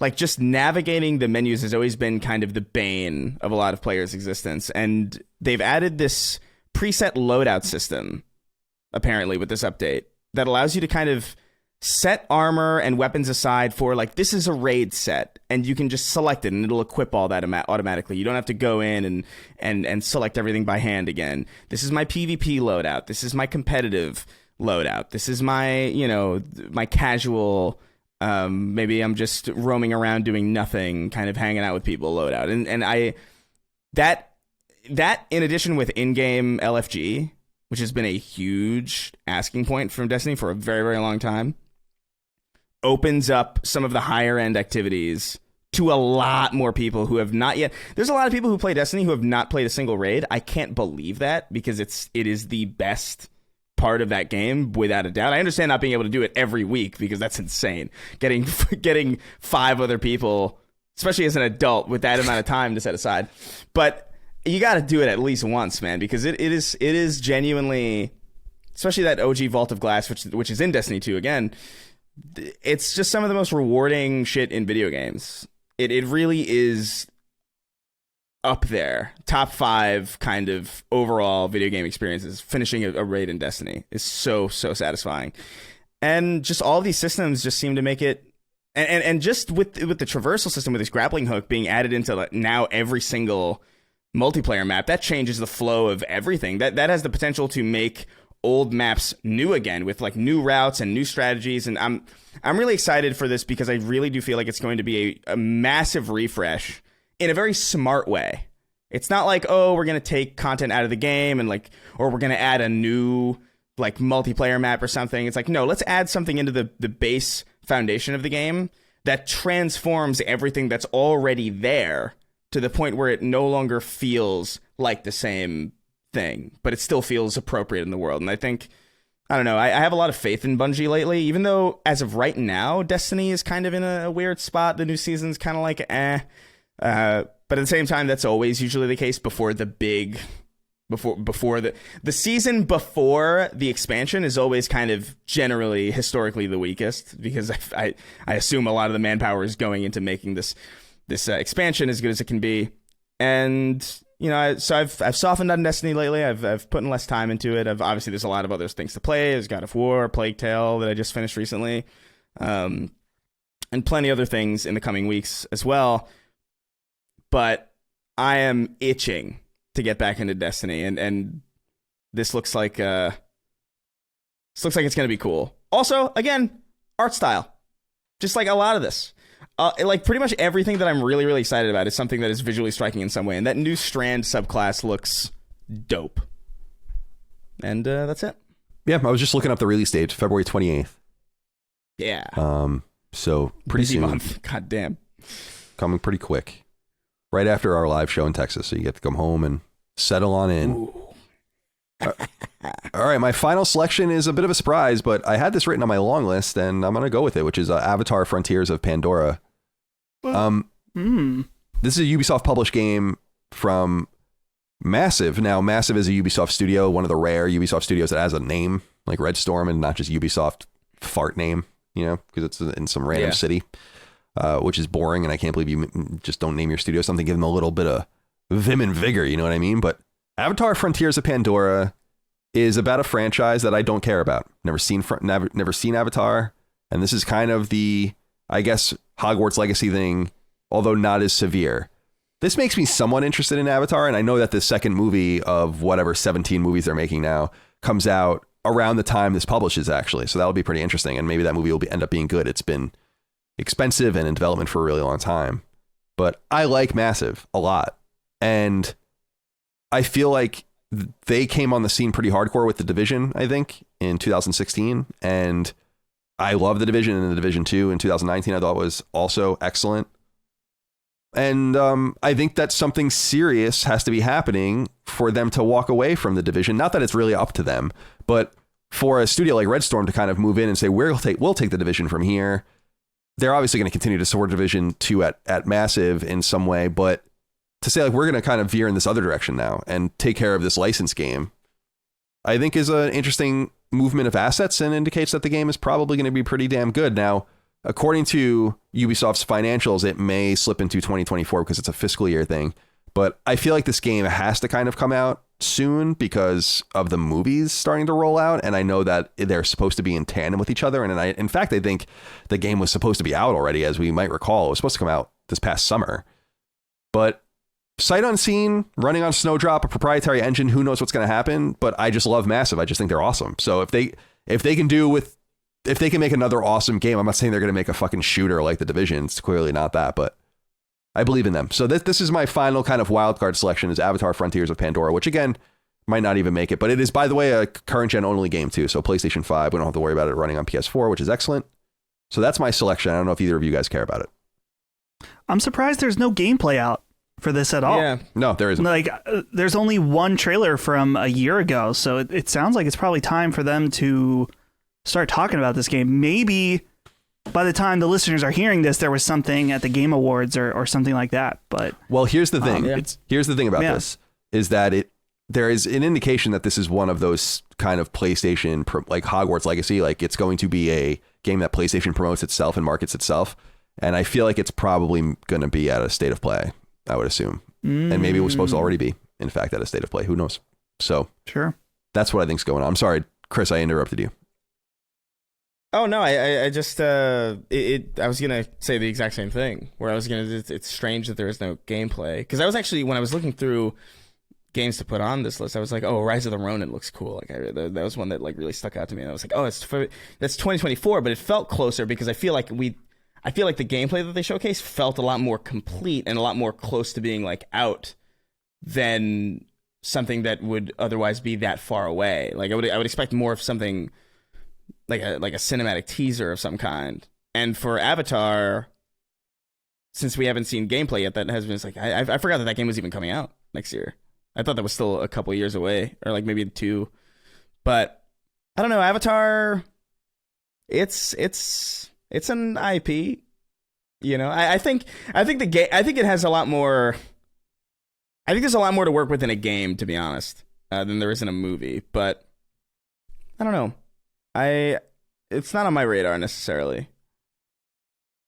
like just navigating the menus has always been kind of the bane of a lot of players' existence. And they've added this preset loadout system, apparently, with this update that allows you to kind of set armor and weapons aside for, like, this is a raid set, and you can just select it and it'll equip all that automatically. You don't have to go in and select everything by hand again. This is my PvP loadout. This is my competitive loadout. This is my, my casual, maybe I'm just roaming around doing nothing, kind of hanging out with people loadout. And that in addition with in-game LFG, which has been a huge asking point from Destiny for a very, very long time, opens up some of the higher end activities to a lot more people who have not yet. There's a lot of people who play Destiny who have not played a single raid. I can't believe that, because it is the best part of that game without a doubt. I understand not being able to do it every week, because that's insane. Getting 5 other people, especially as an adult, with that amount of time to set aside. But you got to do it at least once, man, because it is genuinely, especially that OG Vault of Glass, which is in Destiny 2 again. It's just some of the most rewarding shit in video games. It really is up there. Top 5 kind of overall video game experiences. Finishing a raid in Destiny is so satisfying. And just all of these systems just seem to make it, and just with the traversal system, with this grappling hook being added into like now every single multiplayer map, that changes the flow of everything. That has the potential to make old maps new again, with like new routes and new strategies. And I'm really excited for this, because I really do feel like it's going to be a massive refresh in a very smart way. It's not like, oh, we're going to take content out of the game and like, or we're going to add a new like multiplayer map or something. It's like, no, let's add something into the base foundation of the game that transforms everything that's already there to the point where it no longer feels like the same thing, but it still feels appropriate in the world. And I think, I don't know, I have a lot of faith in Bungie lately, even though as of right now, Destiny is kind of in a weird spot. The new season's kind of like, but at the same time, that's always usually the case before the big, before the season before the expansion is always kind of generally historically the weakest, because I assume a lot of the manpower is going into making this expansion as good as it can be. And you know, so I've softened on Destiny lately. I've put in less time into it. Obviously there's a lot of other things to play. There's God of War, Plague Tale that I just finished recently, and plenty other things in the coming weeks as well. But I am itching to get back into Destiny, and this looks like it's going to be cool. Also, again, art style, just like a lot of this. Like pretty much everything that I'm really, really excited about is something that is visually striking in some way. And that new Strand subclass looks dope. And that's it. Yeah, I was just looking up the release date, February 28th. Yeah. So pretty busy soon. month. God damn. Coming pretty quick. Right after our live show in Texas. So you get to come home and settle on in. All right, my final selection is a bit of a surprise, but I had this written on my long list, and I'm going to go with it, which is Avatar Frontiers of Pandora. This is a Ubisoft published game from Massive. Now, Massive is a Ubisoft studio, one of the rare Ubisoft studios that has a name like Red Storm and not just Ubisoft fart name, you know, because it's in some random city, which is boring. And I can't believe you just don't name your studio something, give them a little bit of vim and vigor. You know what I mean? But Avatar Frontiers of Pandora is about a franchise that I don't care about. Never seen Avatar. And this is kind of the, I guess, Hogwarts Legacy thing, although not as severe. This makes me somewhat interested in Avatar, and I know that the second movie of whatever 17 movies they're making now comes out around the time this publishes, actually. So that'll be pretty interesting, and maybe that movie will end up being good. It's been expensive and in development for a really long time. But I like Massive a lot, and I feel like they came on the scene pretty hardcore with The Division, I think, in 2016, and I love The Division, and The Division 2 in 2019 I thought was also excellent. And I think that something serious has to be happening for them to walk away from The Division. Not that it's really up to them, but for a studio like Red Storm to kind of move in and say, we'll take The Division from here. They're obviously going to continue to support Division 2 at Massive in some way, but to say like we're going to kind of veer in this other direction now and take care of this license game, I think is an interesting movement of assets and indicates that the game is probably going to be pretty damn good. Now, according to Ubisoft's financials, it may slip into 2024 because it's a fiscal year thing. But I feel like this game has to kind of come out soon because of the movies starting to roll out. And I know that they're supposed to be in tandem with each other. And in fact, I think the game was supposed to be out already, as we might recall. It was supposed to come out this past summer. But sight unseen, running on Snowdrop, a proprietary engine, who knows what's going to happen. But I just love Massive. I just think they're awesome. So if they can make another awesome game, I'm not saying they're going to make a fucking shooter like The Division. It's clearly not that, but I believe in them. So this is my final kind of wildcard selection is Avatar Frontiers of Pandora, which again, might not even make it, but it is, by the way, a current gen only game too. So PlayStation 5, we don't have to worry about it running on PS4, which is excellent. So that's my selection. I don't know if either of you guys care about it. I'm surprised there's no gameplay out for this at all. Yeah. No, there isn't. Like, there's only one trailer from a year ago, so it sounds like it's probably time for them to start talking about this game. Maybe by the time the listeners are hearing this, there was something at the Game Awards or something like that. But well, here's the thing. Here's the thing about Yeah. this is that there is an indication that this is one of those kind of PlayStation like Hogwarts Legacy. Like it's going to be a game that PlayStation promotes itself and markets itself. And I feel like it's probably going to be at a state of play, I would assume. And maybe it was supposed to already be, in fact, at a state of play. Who knows? So sure. That's what I think's going on. I'm sorry, Chris, I interrupted you. Oh no, I just I was gonna say the exact same thing. Where I was gonna, it's strange that there is no gameplay, because I was actually, when I was looking through games to put on this list, I was like, oh, Rise of the Ronin looks cool. Like that was one that like really stuck out to me. And I was like, oh, that's 2024, but it felt closer because I feel like the gameplay that they showcased felt a lot more complete and a lot more close to being like out than something that would otherwise be that far away. Like I would expect more of something like a cinematic teaser of some kind. And for Avatar, since we haven't seen gameplay yet, that has been, it's like I forgot that game was even coming out next year. I thought that was still a couple years away, or like maybe 2. But I don't know, Avatar, it's an IP. You know, I think it has a lot more. I think there's a lot more to work with in a game, to be honest, than there is in a movie. But I don't know. It's not on my radar necessarily.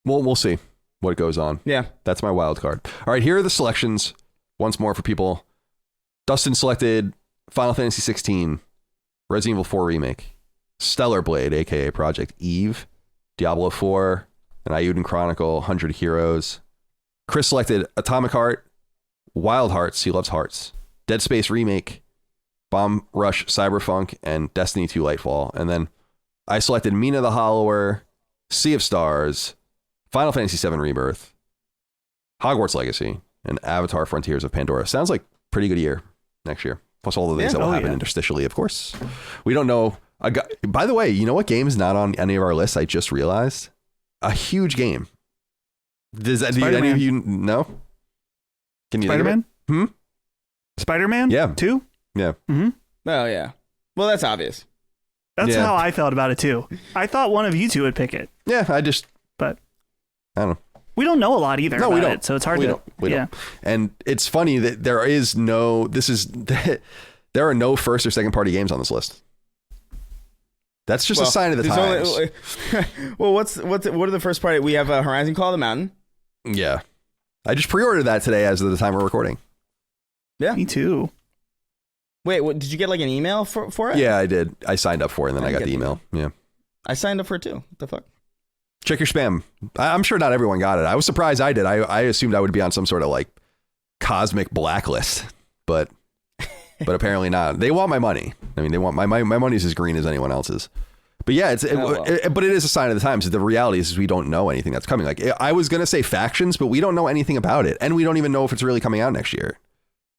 Well, we'll see what goes on. Yeah. That's my wild card. All right, here are the selections once more for people. Dustin selected Final Fantasy 16, Resident Evil 4 Remake, Stellar Blade, aka Project Eve, Diablo 4, an Ayuden Chronicle, 100 Heroes. Chris selected Atomic Heart, Wild Hearts, he loves hearts, Dead Space Remake, Bomb Rush Cyberpunk, and Destiny 2 Lightfall. And then I selected Mina the Hollower, Sea of Stars, Final Fantasy 7 Rebirth, Hogwarts Legacy, and Avatar Frontiers of Pandora. Sounds like pretty good year next year. Plus all the things that will happen interstitially, of course. We don't know. By the way, you know what game is not on any of our lists? I just realized. A huge game. Do any of you know? Can you Spider-Man? Think of it? Spider-Man? Yeah. 2? Yeah. Mm-hmm. Oh, yeah. Well, that's obvious. That's how I felt about it, too. I thought one of you two would pick it. Yeah, But I don't know. We don't know a lot either about it, so it's hard to... We don't. And it's funny that there are no first or second party games on this list. That's just a sign of the times. Well, what are the first party? We have Horizon Call of the Mountain. Yeah. I just pre-ordered that today as of the time we're recording. Yeah. Me too. Wait, did you get like an email for it? Yeah, I did. I signed up for it and then I got the email. Yeah. I signed up for it too. What the fuck? Check your spam. I'm sure not everyone got it. I was surprised I did. I assumed I would be on some sort of like cosmic blacklist, but apparently not. They want my money. I mean, they want my money's as green as anyone else's. But yeah, but it is a sign of the times. The reality is we don't know anything that's coming. Like I was going to say Factions, but we don't know anything about it. And we don't even know if it's really coming out next year.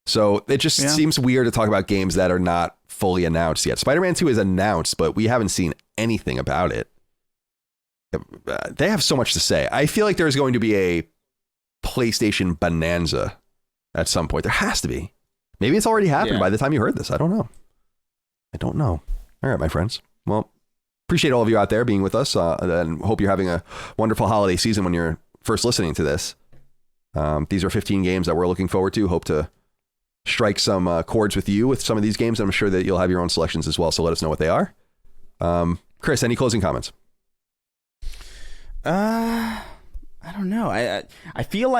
So it just seems weird to talk about games that are not fully announced yet. Spider-Man 2 is announced, but we haven't seen anything about it. They have so much to say. I feel like there's going to be a PlayStation bonanza at some point. There has to be. Maybe it's already happened by the time you heard this. I don't know. All right, my friends. Well, appreciate all of you out there being with us, and hope you're having a wonderful holiday season when you're first listening to this. These are 15 games that we're looking forward to. Hope to strike some chords with you with some of these games. I'm sure that you'll have your own selections as well, so let us know what they are. Chris, any closing comments? I don't know. I feel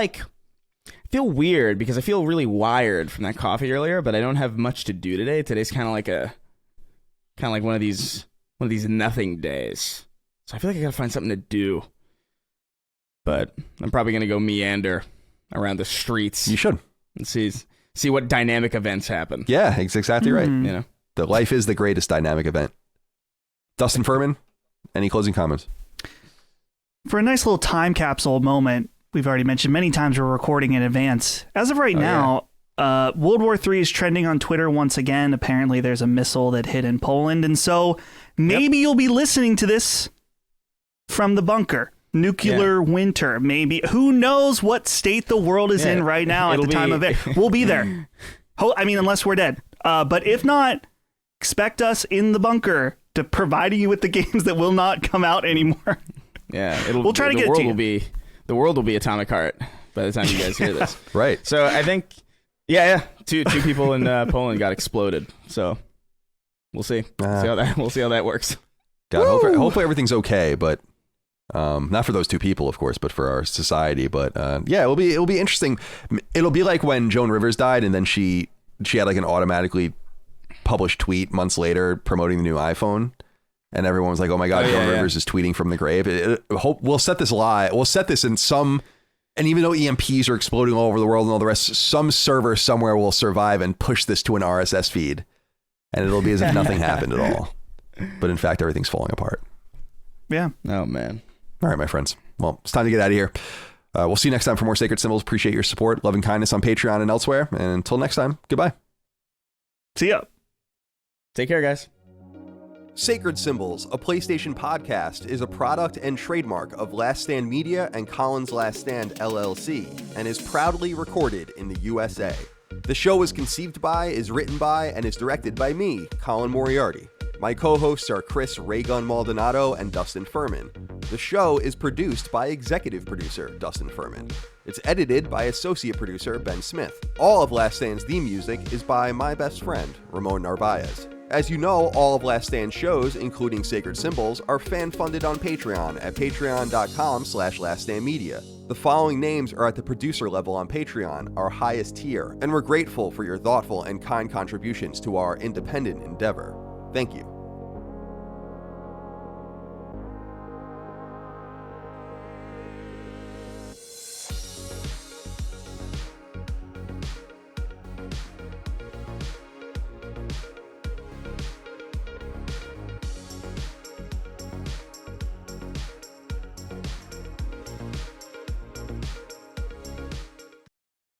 weird because I feel really wired from that coffee earlier, but I don't have much to do today. Today's kind of like one of these nothing days. So I feel like I gotta find something to do. But I'm probably gonna go meander around the streets. You should. And see what dynamic events happen. Yeah, it's exactly right. You know, the life is the greatest dynamic event. Dustin Furman, any closing comments? For a nice little time capsule moment, we've already mentioned many times we're recording in advance. As of right now, World War III is trending on Twitter once again. Apparently there's a missile that hit in Poland. And so maybe you'll be listening to this from the bunker. nuclear winter, maybe. Who knows what state the world is in right now at the time of it. We'll be there. I mean, unless we're dead. But if not, expect us in the bunker to providing you with the games that will not come out anymore. Yeah, we'll try to get it to you. The world will be Atomic Heart by the time you guys hear this. Right. So I think, two people in Poland got exploded. So we'll see. We'll see how that works. God, hopefully everything's okay, but not for those two people, of course, but for our society. But it'll be interesting. It'll be like when Joan Rivers died, and then she had like an automatically published tweet months later promoting the new iPhone, and everyone was like, "Oh my God, Joan Rivers is tweeting from the grave." We'll set this live. We'll set this in some. And even though EMPs are exploding all over the world and all the rest, some server somewhere will survive and push this to an RSS feed, and it'll be as if nothing happened at all. But in fact, everything's falling apart. Yeah. Oh man. All right, my friends. Well, it's time to get out of here. We'll see you next time for more Sacred Symbols. Appreciate your support, love, and kindness on Patreon and elsewhere. And until next time, goodbye. See ya. Take care, guys. Sacred Symbols, a PlayStation podcast, is a product and trademark of Last Stand Media and Colin's Last Stand LLC, and is proudly recorded in the USA. The show is conceived by, is written by, and is directed by me, Colin Moriarty. My co-hosts are Chris Raygun Maldonado and Dustin Furman. The show is produced by executive producer Dustin Furman. It's edited by associate producer Ben Smith. All of Last Stand's theme music is by my best friend, Ramon Narvaez. As you know, all of Last Stand shows, including Sacred Symbols, are fan-funded on Patreon at patreon.com/laststandmedia. The following names are at the producer level on Patreon, our highest tier, and we're grateful for your thoughtful and kind contributions to our independent endeavor. Thank you.